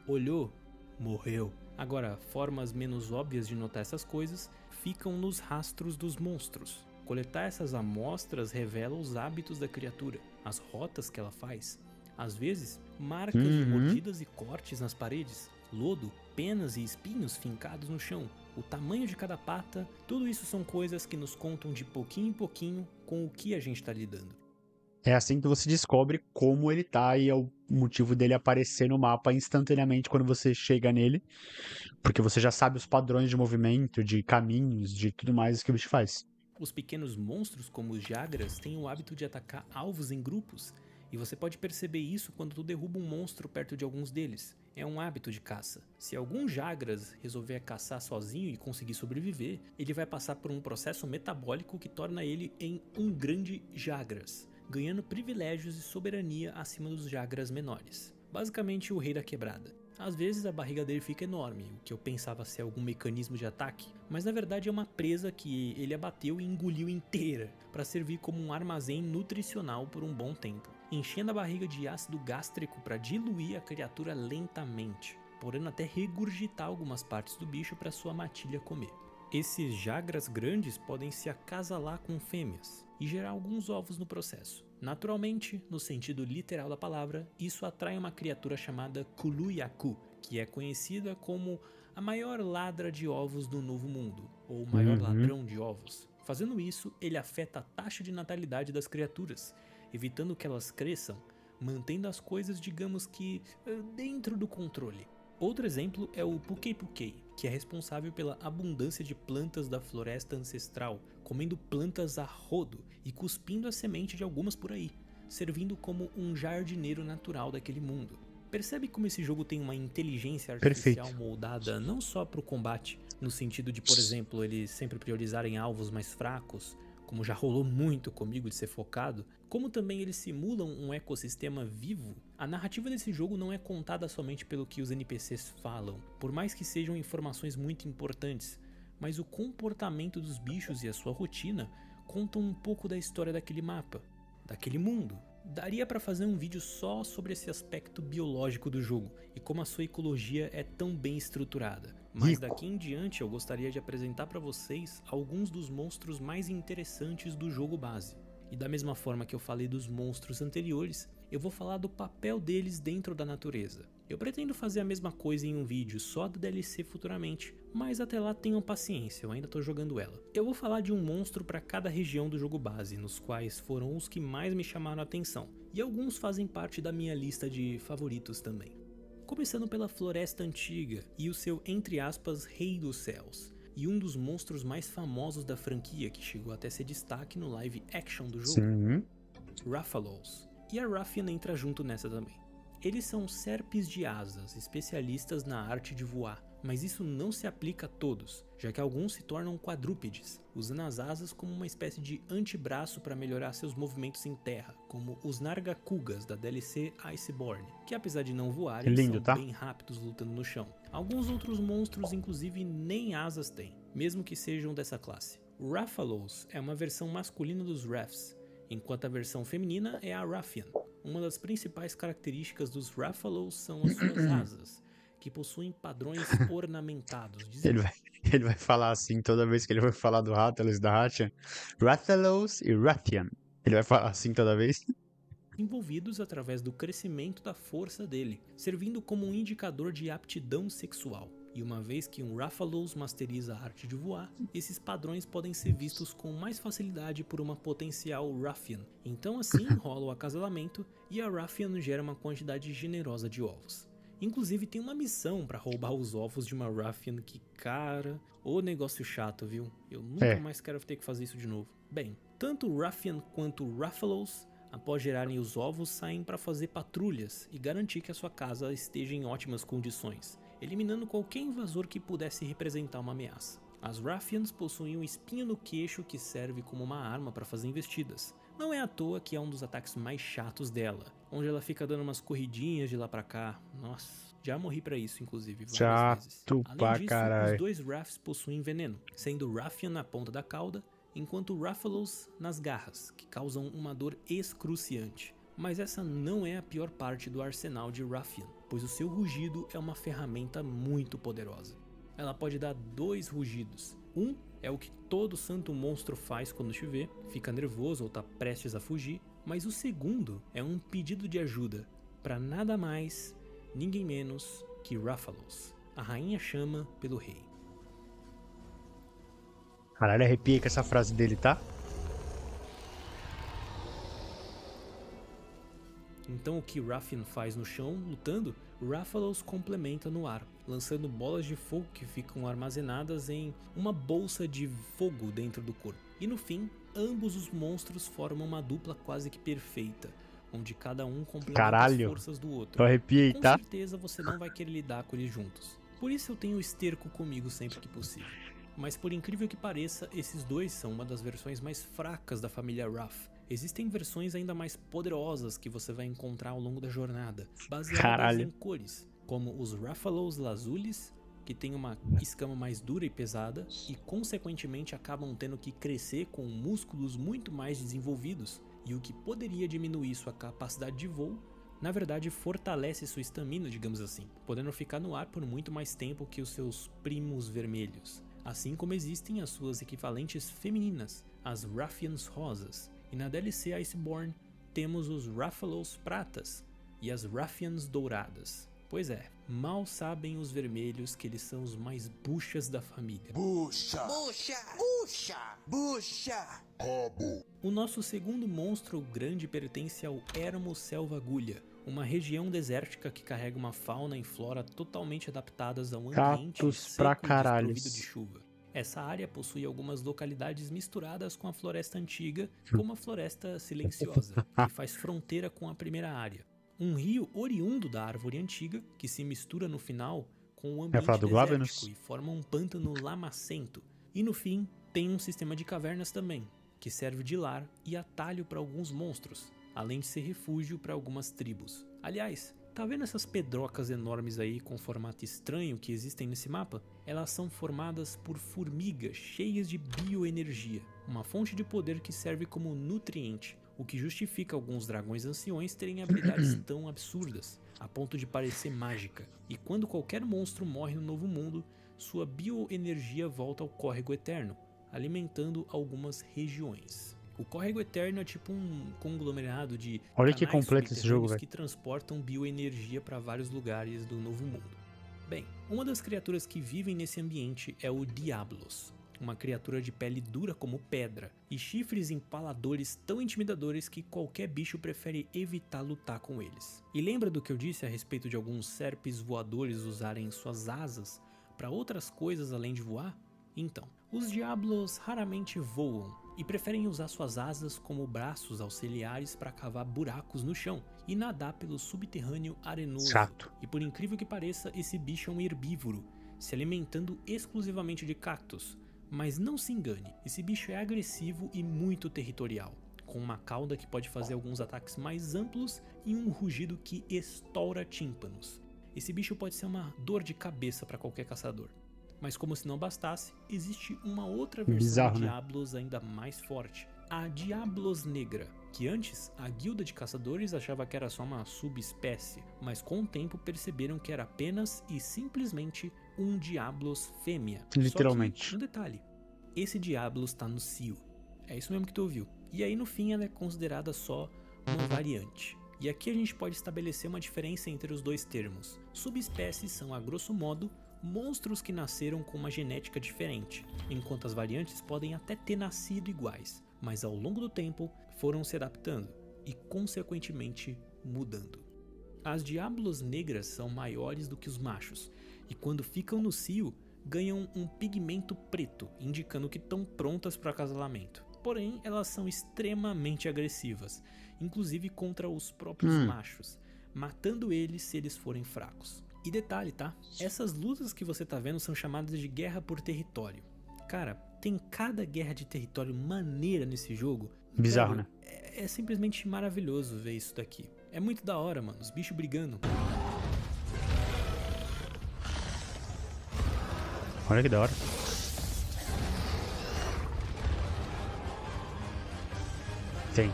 olhou, morreu. Agora, formas menos óbvias de notar essas coisas ficam nos rastros dos monstros. Coletar essas amostras revela os hábitos da criatura, as rotas que ela faz. Às vezes, marcas de mordidas e cortes nas paredes, lodo, penas e espinhos fincados no chão, o tamanho de cada pata, tudo isso são coisas que nos contam de pouquinho em pouquinho com o que a gente está lidando. É assim que você descobre como ele tá e é o motivo dele aparecer no mapa instantaneamente quando você chega nele, porque você já sabe os padrões de movimento, de caminhos, de tudo mais que o bicho faz. Os pequenos monstros, como os Jagras, têm o hábito de atacar alvos em grupos, e você pode perceber isso quando tu derruba um monstro perto de alguns deles. É um hábito de caça. Se algum Jagras resolver caçar sozinho e conseguir sobreviver, ele vai passar por um processo metabólico que torna ele em um grande Jagras, ganhando privilégios e soberania acima dos Jagras menores. Basicamente o rei da quebrada. Às vezes a barriga dele fica enorme, o que eu pensava ser algum mecanismo de ataque, mas na verdade é uma presa que ele abateu e engoliu inteira, para servir como um armazém nutricional por um bom tempo, enchendo a barriga de ácido gástrico para diluir a criatura lentamente, podendo até regurgitar algumas partes do bicho para sua matilha comer. Esses Jagras grandes podem se acasalar com fêmeas e gerar alguns ovos no processo. Naturalmente, no sentido literal da palavra, isso atrai uma criatura chamada Kulu-Ya-Ku, que é conhecida como a maior ladra de ovos do Novo Mundo, ou o maior ladrão de ovos. Fazendo isso, ele afeta a taxa de natalidade das criaturas, evitando que elas cresçam, mantendo as coisas, digamos que, dentro do controle. Outro exemplo é o Pukei-Pukei, que é responsável pela abundância de plantas da floresta ancestral, comendo plantas a rodo e cuspindo a semente de algumas por aí, servindo como um jardineiro natural daquele mundo. Percebe como esse jogo tem uma inteligência artificial moldada não só para o combate, no sentido de, por exemplo, eles sempre priorizarem alvos mais fracos, como já rolou muito comigo de ser focado, como também eles simulam um ecossistema vivo. A narrativa desse jogo não é contada somente pelo que os NPCs falam, por mais que sejam informações muito importantes, mas o comportamento dos bichos e a sua rotina contam um pouco da história daquele mapa, daquele mundo. Daria pra fazer um vídeo só sobre esse aspecto biológico do jogo e como a sua ecologia é tão bem estruturada. Mas daqui em diante eu gostaria de apresentar pra vocês alguns dos monstros mais interessantes do jogo base. E da mesma forma que eu falei dos monstros anteriores, eu vou falar do papel deles dentro da natureza. Eu pretendo fazer a mesma coisa em um vídeo só da DLC futuramente, mas até lá tenham paciência, eu ainda tô jogando ela. Eu vou falar de um monstro para cada região do jogo base, nos quais foram os que mais me chamaram a atenção, e alguns fazem parte da minha lista de favoritos também. Começando pela Floresta Antiga e o seu, entre aspas, Rei dos Céus, e um dos monstros mais famosos da franquia que chegou até ser destaque no live action do jogo, Sim. Rathalos. E a Rathian entra junto nessa também. Eles são serpes de asas, especialistas na arte de voar, mas isso não se aplica a todos, já que alguns se tornam quadrúpedes, usando as asas como uma espécie de antebraço para melhorar seus movimentos em terra, como os Nargacugas da DLC Iceborne, que apesar de não voarem, são bem rápidos lutando no chão. Alguns outros monstros inclusive nem asas têm, mesmo que sejam dessa classe. O Rathalos é uma versão masculina dos Raths, enquanto a versão feminina é a Rathian. Uma das principais características dos Rathalos são as suas asas, que possuem padrões ornamentados. Ele vai falar assim toda vez que ele vai falar do Rathalos e da Rathian. Rathalos e Rathian. Ele vai falar assim toda vez. Envolvidos através do crescimento da força dele, servindo como um indicador de aptidão sexual. E uma vez que um Rathalos masteriza a arte de voar, esses padrões podem ser vistos com mais facilidade por uma potencial Rathian. Então assim rola o acasalamento e a Rathian gera uma quantidade generosa de ovos. Inclusive tem uma missão pra roubar os ovos de uma Rathian que, cara, ô negócio chato, viu? Eu nunca mais quero ter que fazer isso de novo. Bem, tanto o Rathian quanto o Rathalos, após gerarem os ovos, saem para fazer patrulhas e garantir que a sua casa esteja em ótimas condições, eliminando qualquer invasor que pudesse representar uma ameaça. As Rathians possuem um espinho no queixo que serve como uma arma para fazer investidas. Não é à toa que é um dos ataques mais chatos dela, onde ela fica dando umas corridinhas de lá pra cá. Nossa, já morri pra isso, inclusive, várias vezes. Além disso, os dois Raths possuem veneno, sendo o Rathian na ponta da cauda, enquanto o Rathalos nas garras, que causam uma dor excruciante. Mas essa não é a pior parte do arsenal de Rathian, pois o seu rugido é uma ferramenta muito poderosa. Ela pode dar 2 rugidos. Um é o que todo santo monstro faz quando te vê, fica nervoso ou tá prestes a fugir, mas o segundo é um pedido de ajuda para nada mais, ninguém menos que Rathalos. A rainha chama pelo rei. Caralho, arrepiei com essa frase dele, tá? Então o que Rathian faz no chão, lutando, Rathalos complementa no ar, lançando bolas de fogo que ficam armazenadas em uma bolsa de fogo dentro do corpo. E no fim, ambos os monstros formam uma dupla quase que perfeita, onde cada um complementa as forças do outro. Eu arrepiei, com tá? certeza você não vai querer lidar com eles juntos. Por isso eu tenho o esterco comigo sempre que possível. Mas por incrível que pareça, esses dois são uma das versões mais fracas da família Rath. Existem versões ainda mais poderosas que você vai encontrar ao longo da jornada, baseadas em cores, como os Rathalos Lazulis, que tem uma escama mais dura e pesada, e consequentemente acabam tendo que crescer com músculos muito mais desenvolvidos, e o que poderia diminuir sua capacidade de voo, na verdade fortalece sua estamina, digamos assim, podendo ficar no ar por muito mais tempo que os seus primos vermelhos. Assim como existem as suas equivalentes femininas, as Rathians rosas, e na DLC Iceborne temos os Rathalos pratas e as Rathians douradas. Pois é, mal sabem os vermelhos que eles são os mais buchas da família. Bucha! Bucha! Bucha! Bucha! Rabo! O nosso segundo monstro grande pertence ao Ermo Selva Agulha, uma região desértica que carrega uma fauna e flora totalmente adaptadas a um ambiente seco e desprovido de chuva. Essa área possui algumas localidades misturadas com a Floresta Antiga, como a Floresta Silenciosa, que faz fronteira com a primeira área. Um rio oriundo da Árvore Antiga, que se mistura no final com o ambiente desértico e forma um pântano lamacento. E no fim, tem um sistema de cavernas também, que serve de lar e atalho para alguns monstros, além de ser refúgio para algumas tribos. Aliás, Tá vendo essas pedrocas enormes aí com formato estranho que existem nesse mapa? Elas são formadas por formigas cheias de bioenergia, uma fonte de poder que serve como nutriente, o que justifica alguns dragões anciões terem habilidades tão absurdas, a ponto de parecer mágica. E quando qualquer monstro morre no Novo Mundo, sua bioenergia volta ao Córrego Eterno, alimentando algumas regiões. O Córrego Eterno é tipo um conglomerado de Olha que canais completo esse jogo, subterrâneos velho. que transportam bioenergia para vários lugares do Novo Mundo. Bem, uma das criaturas que vivem nesse ambiente é o Diablos, uma criatura de pele dura como pedra e chifres empaladores tão intimidadores que qualquer bicho prefere evitar lutar com eles. E lembra do que eu disse a respeito de alguns serpes voadores usarem suas asas para outras coisas além de voar? Então, os Diablos raramente voam e preferem usar suas asas como braços auxiliares para cavar buracos no chão e nadar pelo subterrâneo arenoso. Chato. E por incrível que pareça, esse bicho é um herbívoro, se alimentando exclusivamente de cactos. Mas não se engane, esse bicho é agressivo e muito territorial, com uma cauda que pode fazer alguns ataques mais amplos e um rugido que estoura tímpanos. Esse bicho pode ser uma dor de cabeça para qualquer caçador. Mas como se não bastasse, existe uma outra versão Bizarro, de né? Diablos ainda mais forte, a Diablos Negra, que antes a guilda de caçadores achava que era só uma subespécie, mas com o tempo perceberam que era apenas e simplesmente um Diablos fêmea. Literalmente. Só que, um detalhe, esse Diablos tá no cio, é isso mesmo que tu ouviu. E aí no fim ela é considerada só uma variante. E aqui a gente pode estabelecer uma diferença entre os dois termos. Subespécies são, a grosso modo, monstros que nasceram com uma genética diferente, enquanto as variantes podem até ter nascido iguais, mas ao longo do tempo foram se adaptando e consequentemente mudando. As Diablos negras são maiores do que os machos, e quando ficam no cio, ganham um pigmento preto, indicando que estão prontas para o acasalamento. Porém, elas são extremamente agressivas, inclusive contra os próprios machos, matando eles se eles forem fracos. E detalhe, tá? Essas lutas que você tá vendo são chamadas de guerra por território. Cara, tem cada guerra de território maneira nesse jogo. Bizarro, Velho, né? É simplesmente maravilhoso ver isso daqui. É muito da hora, mano. Os bichos brigando. Olha que da hora. Tem.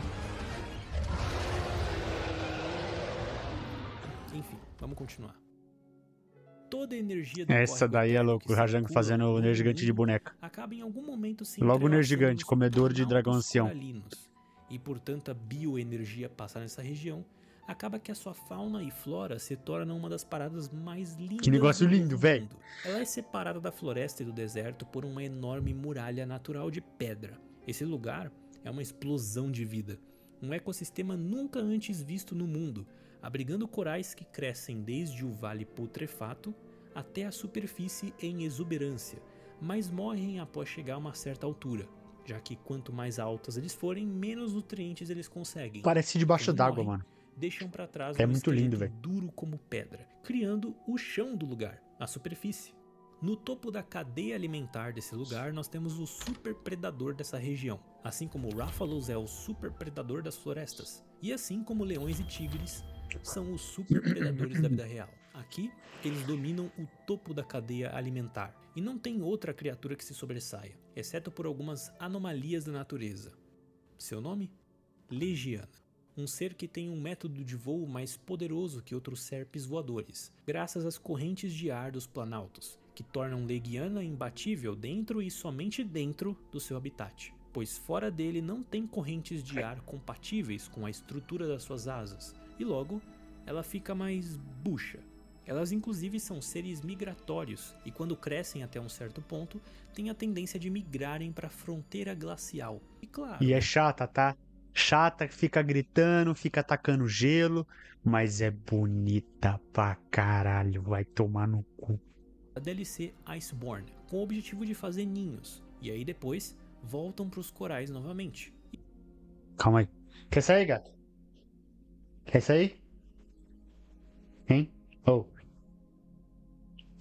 Enfim, vamos continuar. Toda a energia do Essa Córrego daí é Eterno louco, que o Rajang circula fazendo o no Ner Gigante de mundo boneca. acaba em algum momento se Logo o Ner entrelaçando Gigante, nos comedor de dragão planaltos ancião. coralinos. E por tanta bioenergia passar nessa região, acaba que a sua fauna e flora se tornam uma das paradas mais lindas Que negócio do lindo, novo velho. mundo. Ela é separada da floresta e do deserto por uma enorme muralha natural de pedra. Esse lugar é uma explosão de vida, um ecossistema nunca antes visto no mundo, abrigando corais que crescem desde o vale putrefato até a superfície em exuberância, mas morrem após chegar a uma certa altura, já que quanto mais altas eles forem, menos nutrientes eles conseguem. Parece debaixo Quando d'água, morrem, mano. deixam para trás É um muito lindo, esqueleto velho. duro como pedra, criando o chão do lugar, a superfície. No topo da cadeia alimentar desse lugar, nós temos o super predador dessa região, assim como o Rathalos é o super predador das florestas, e assim como leões e tigres são os super predadores da vida real. Aqui, eles dominam o topo da cadeia alimentar, e não tem outra criatura que se sobressaia, exceto por algumas anomalias da natureza. Seu nome? Legiana. Um ser que tem um método de voo mais poderoso que outros serpes voadores, graças às correntes de ar dos planaltos, que tornam Legiana imbatível dentro e somente dentro do seu habitat, pois fora dele não tem correntes de ar compatíveis com a estrutura das suas asas, e logo ela fica mais bucha. Elas inclusive são seres migratórios e quando crescem até um certo ponto, têm a tendência de migrarem para a fronteira glacial. E claro, E é chata, tá? Chata, fica gritando, fica atacando gelo, mas é bonita pra caralho, vai tomar no cu. a DLC Iceborne, com o objetivo de fazer ninhos, e aí depois voltam para os corais novamente. Calma aí. Quer sair, gato? Quer sair? Hein? Oh.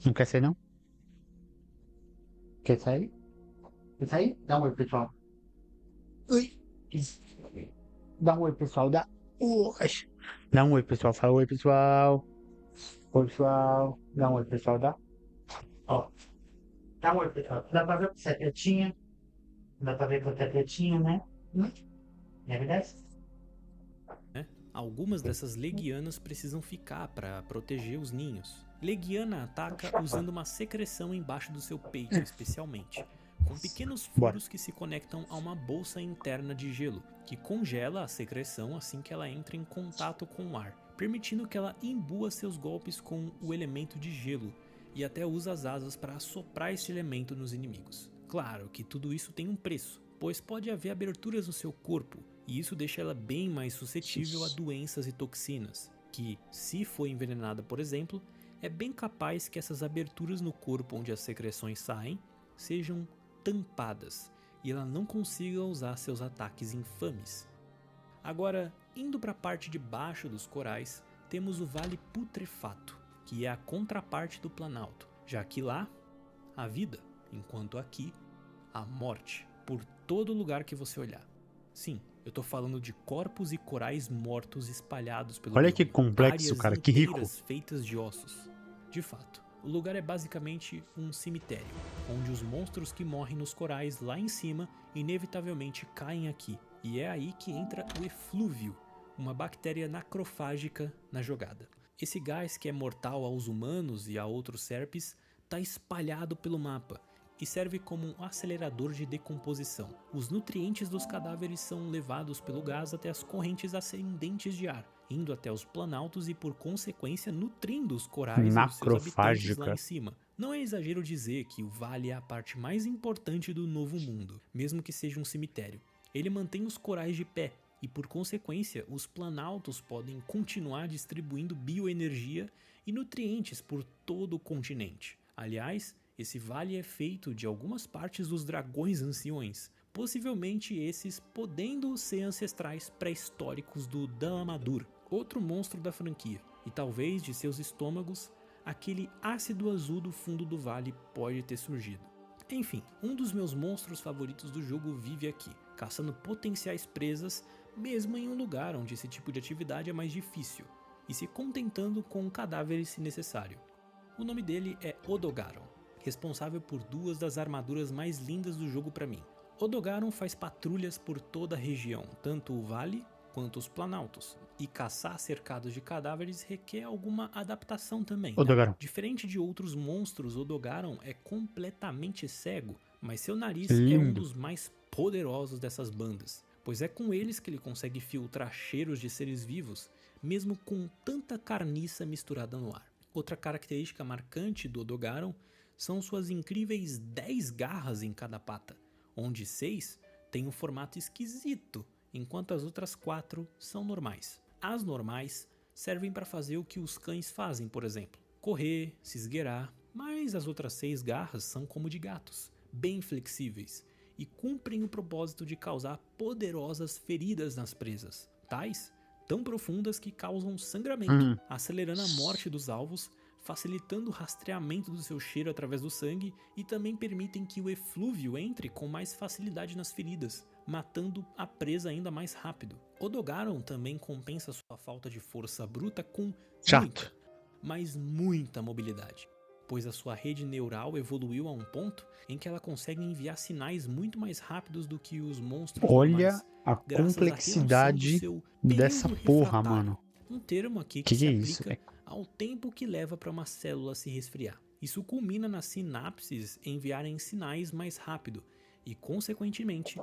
Não quer sair, não? Quer sair? Quer sair? Dá um oi, pessoal. Oi. Dá um oi, pessoal. Dá um oi, pessoal. Fala oi, pessoal. Pessoal, dá um oi, pessoal, dá? Ó, dá um oi, pessoal. Dá pra ver que você é pretinha? Dá pra ver que você é pretinha, né? É verdade? Né? Algumas dessas leguianas precisam ficar para proteger os ninhos. Leguiana ataca usando uma secreção embaixo do seu peito, especialmente, com pequenos furos que se conectam a uma bolsa interna de gelo, que congela a secreção assim que ela entra em contato com o ar, permitindo que ela imbua seus golpes com o elemento de gelo, e até usa as asas para assoprar este elemento nos inimigos. Claro que tudo isso tem um preço, pois pode haver aberturas no seu corpo, e isso deixa ela bem mais suscetível a doenças e toxinas, que, se for envenenada por exemplo, é bem capaz que essas aberturas no corpo onde as secreções saem sejam tampadas e ela não consiga usar seus ataques infames. Agora, indo para a parte de baixo dos corais, temos o Vale Putrefato, que é a contraparte do Planalto, já que lá, a vida, enquanto aqui, a morte, por todo lugar que você olhar. Sim, eu tô falando de corpos e corais mortos espalhados pelo Olha que bioma, complexo, áreas cara, que rico. inteiras feitas de ossos. De fato, o lugar é basicamente um cemitério, onde os monstros que morrem nos corais lá em cima inevitavelmente caem aqui. E é aí que entra o eflúvio, uma bactéria necrofágica na jogada. Esse gás que é mortal aos humanos e a outros serpes está espalhado pelo mapa e serve como um acelerador de decomposição. Os nutrientes dos cadáveres são levados pelo gás até as correntes ascendentes de ar, indo até os planaltos e por consequência nutrindo os corais e os seus habitantes lá em cima. Não é exagero dizer que o vale é a parte mais importante do Novo Mundo, mesmo que seja um cemitério. Ele mantém os corais de pé e por consequência os planaltos podem continuar distribuindo bioenergia e nutrientes por todo o continente. Aliás, esse vale é feito de algumas partes dos dragões anciões, possivelmente esses podendo ser ancestrais pré-históricos do Dalamadur, outro monstro da franquia, e talvez de seus estômagos, aquele ácido azul do fundo do vale pode ter surgido. Enfim, um dos meus monstros favoritos do jogo vive aqui, caçando potenciais presas, mesmo em um lugar onde esse tipo de atividade é mais difícil, e se contentando com cadáveres se necessário. O nome dele é Odogaron, responsável por duas das armaduras mais lindas do jogo para mim. Odogaron faz patrulhas por toda a região, tanto o vale quanto os planaltos, e caçar cercados de cadáveres requer alguma adaptação também. Tá? Diferente de outros monstros, Odogaron é completamente cego, mas seu nariz é um dos mais poderosos dessas bandas, pois é com eles que ele consegue filtrar cheiros de seres vivos, mesmo com tanta carniça misturada no ar. Outra característica marcante do Odogaron são suas incríveis 10 garras em cada pata, onde 6 têm um formato esquisito, enquanto as outras 4 são normais. As normais servem para fazer o que os cães fazem, por exemplo, correr, se esgueirar, mas as outras 6 garras são como de gatos, bem flexíveis, e cumprem o propósito de causar poderosas feridas nas presas, tais tão profundas que causam sangramento, acelerando a morte dos alvos, facilitando o rastreamento do seu cheiro através do sangue e também permitem que o eflúvio entre com mais facilidade nas feridas, matando a presa ainda mais rápido. Odogaron também compensa sua falta de força bruta com muita, mas muita mobilidade, pois a sua rede neural evoluiu a um ponto em que ela consegue enviar sinais muito mais rápidos do que os monstros normais. Olha a complexidade dessa porra, mano. Um termo aqui que se aplica ao tempo que leva para uma célula se resfriar. Isso culmina nas sinapses enviarem sinais mais rápido e, consequentemente,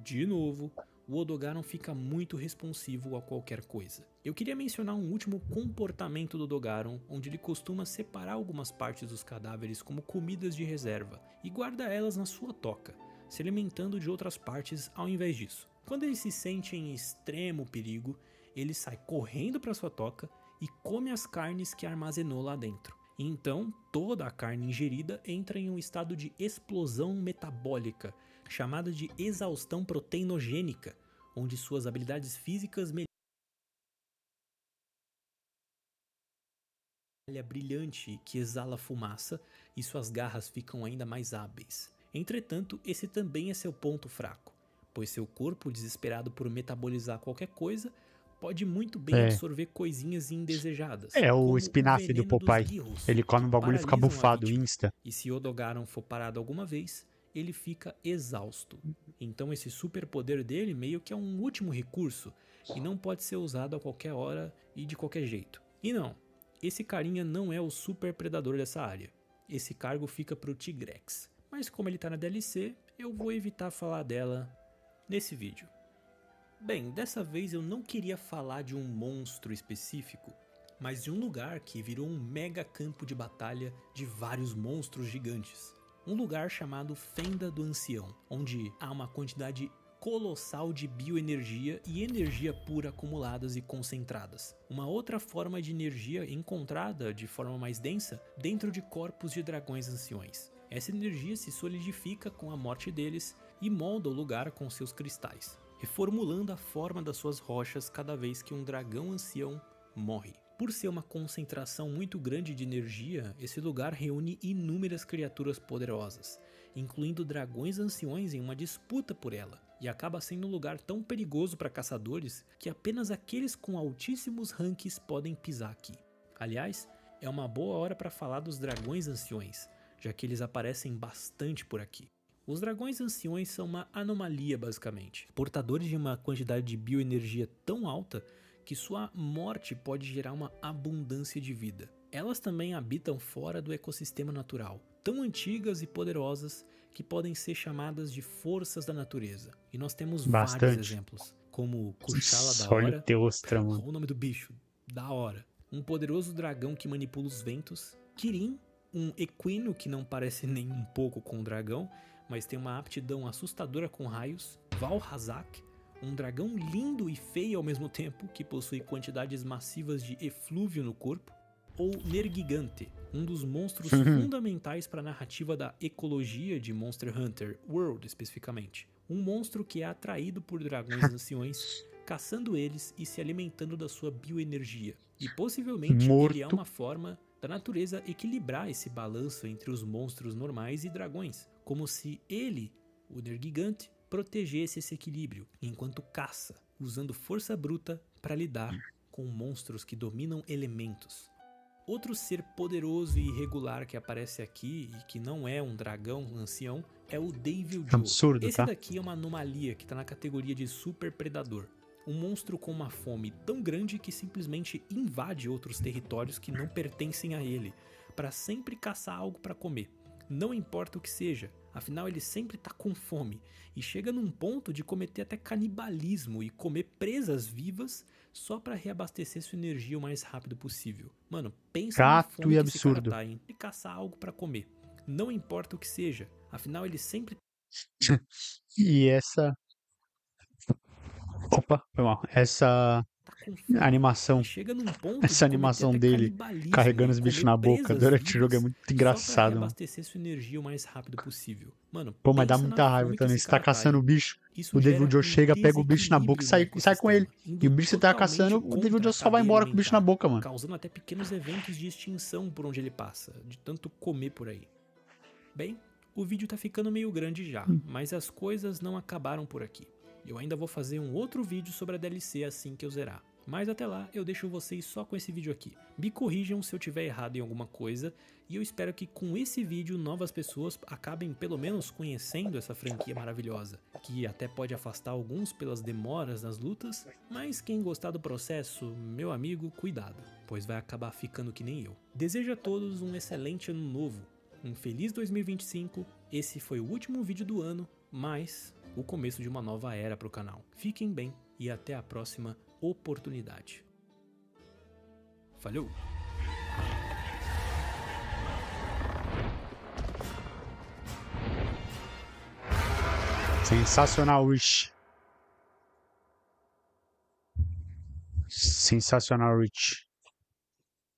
de novo, o Odogaron fica muito responsivo a qualquer coisa. Eu queria mencionar um último comportamento do Odogaron, onde ele costuma separar algumas partes dos cadáveres como comidas de reserva e guarda elas na sua toca, se alimentando de outras partes ao invés disso. Quando ele se sente em extremo perigo, ele sai correndo para sua toca e come as carnes que armazenou lá dentro. Então, toda a carne ingerida entra em um estado de explosão metabólica, chamada de exaustão proteinogênica, onde suas habilidades físicas melhoram. Brilhante que exala fumaça e suas garras ficam ainda mais hábeis. Entretanto, esse também é seu ponto fraco, pois seu corpo, desesperado por metabolizar qualquer coisa, pode muito bem absorver coisinhas indesejadas. É o como espinafre do veneno dos Popeye. guirros, Ele come o que bagulho e fica paralisam a bufado, vítima. insta. E se Odogaron for parado alguma vez, ele fica exausto. Então esse superpoder dele meio que é um último recurso e não pode ser usado a qualquer hora e de qualquer jeito. E não, esse carinha não é o super predador dessa área. Esse cargo fica pro Tigrex. Mas como ele tá na DLC, eu vou evitar falar dela nesse vídeo. Bem, dessa vez eu não queria falar de um monstro específico, mas de um lugar que virou um mega campo de batalha de vários monstros gigantes. Um lugar chamado Fenda do Ancião, onde há uma quantidade colossal de bioenergia e energia pura acumuladas e concentradas. Uma outra forma de energia encontrada de forma mais densa dentro de corpos de dragões anciões. Essa energia se solidifica com a morte deles e molda o lugar com seus cristais, reformulando a forma das suas rochas cada vez que um dragão ancião morre. Por ser uma concentração muito grande de energia, esse lugar reúne inúmeras criaturas poderosas, incluindo dragões anciões em uma disputa por ela, e acaba sendo um lugar tão perigoso para caçadores que apenas aqueles com altíssimos ranks podem pisar aqui. Aliás, é uma boa hora para falar dos dragões anciões, já que eles aparecem bastante por aqui. Os dragões anciões são uma anomalia basicamente, portadores de uma quantidade de bioenergia tão alta que sua morte pode gerar uma abundância de vida. Elas também habitam fora do ecossistema natural, tão antigas e poderosas que podem ser chamadas de forças da natureza. E nós temos vários exemplos, como Kushala da Hora, mano. o nome do bicho, da hora. Um poderoso dragão que manipula os ventos, Kirin, um equino que não parece nem um pouco com um dragão, mas tem uma aptidão assustadora com raios, Valhazak, um dragão lindo e feio ao mesmo tempo, que possui quantidades massivas de eflúvio no corpo, ou Nergigante, um dos monstros fundamentais para a narrativa da ecologia de Monster Hunter World especificamente. Um monstro que é atraído por dragões anciões, caçando eles e se alimentando da sua bioenergia. E possivelmente ele é uma forma da natureza equilibrar esse balanço entre os monstros normais e dragões, como se ele, o Nergigante, protegesse esse equilíbrio enquanto caça, usando força bruta para lidar com monstros que dominam elementos. Outro ser poderoso e irregular que aparece aqui e que não é um dragão ancião é o Devil Joe. Absurdo, Esse daqui é uma anomalia que está na categoria de super predador. Um monstro com uma fome tão grande que simplesmente invade outros territórios que não pertencem a ele, para sempre caçar algo para comer. Não importa o que seja, afinal ele sempre tá com fome e chega num ponto de cometer até canibalismo e comer presas vivas só para reabastecer sua energia o mais rápido possível. Mano, pensa na fome que esse cara tá, hein? E caçar algo para comer. Não importa o que seja, afinal ele sempre... E essa... Opa, foi mal. Essa animação, essa animação dele carregando os bichos na boca durante o jogo é muito engraçado, mano. Sua energia o mais rápido possível. Mano, pô, mas dá muita raiva também. Você tá caçando o bicho, o Devil Joe chega, pega o bicho na boca e sai com ele. E o bicho que você tá caçando, o Devil Joe só vai embora com o bicho na boca, mano. Causando até pequenos eventos de extinção por onde ele passa, de tanto comer por aí. Bem, o vídeo tá ficando meio grande já, mas as coisas não acabaram por aqui. Eu ainda vou fazer um outro vídeo sobre a DLC assim que eu zerar. Mas até lá, eu deixo vocês só com esse vídeo aqui. Me corrijam se eu tiver errado em alguma coisa, e eu espero que com esse vídeo novas pessoas acabem pelo menos conhecendo essa franquia maravilhosa, que até pode afastar alguns pelas demoras nas lutas, mas quem gostar do processo, meu amigo, cuidado, pois vai acabar ficando que nem eu. Desejo a todos um excelente ano novo, um feliz 2025, esse foi o último vídeo do ano, mas o começo de uma nova era para o canal. Fiquem bem e até a próxima oportunidade. Falou! Sensacional, Rich. Sensacional, Rich.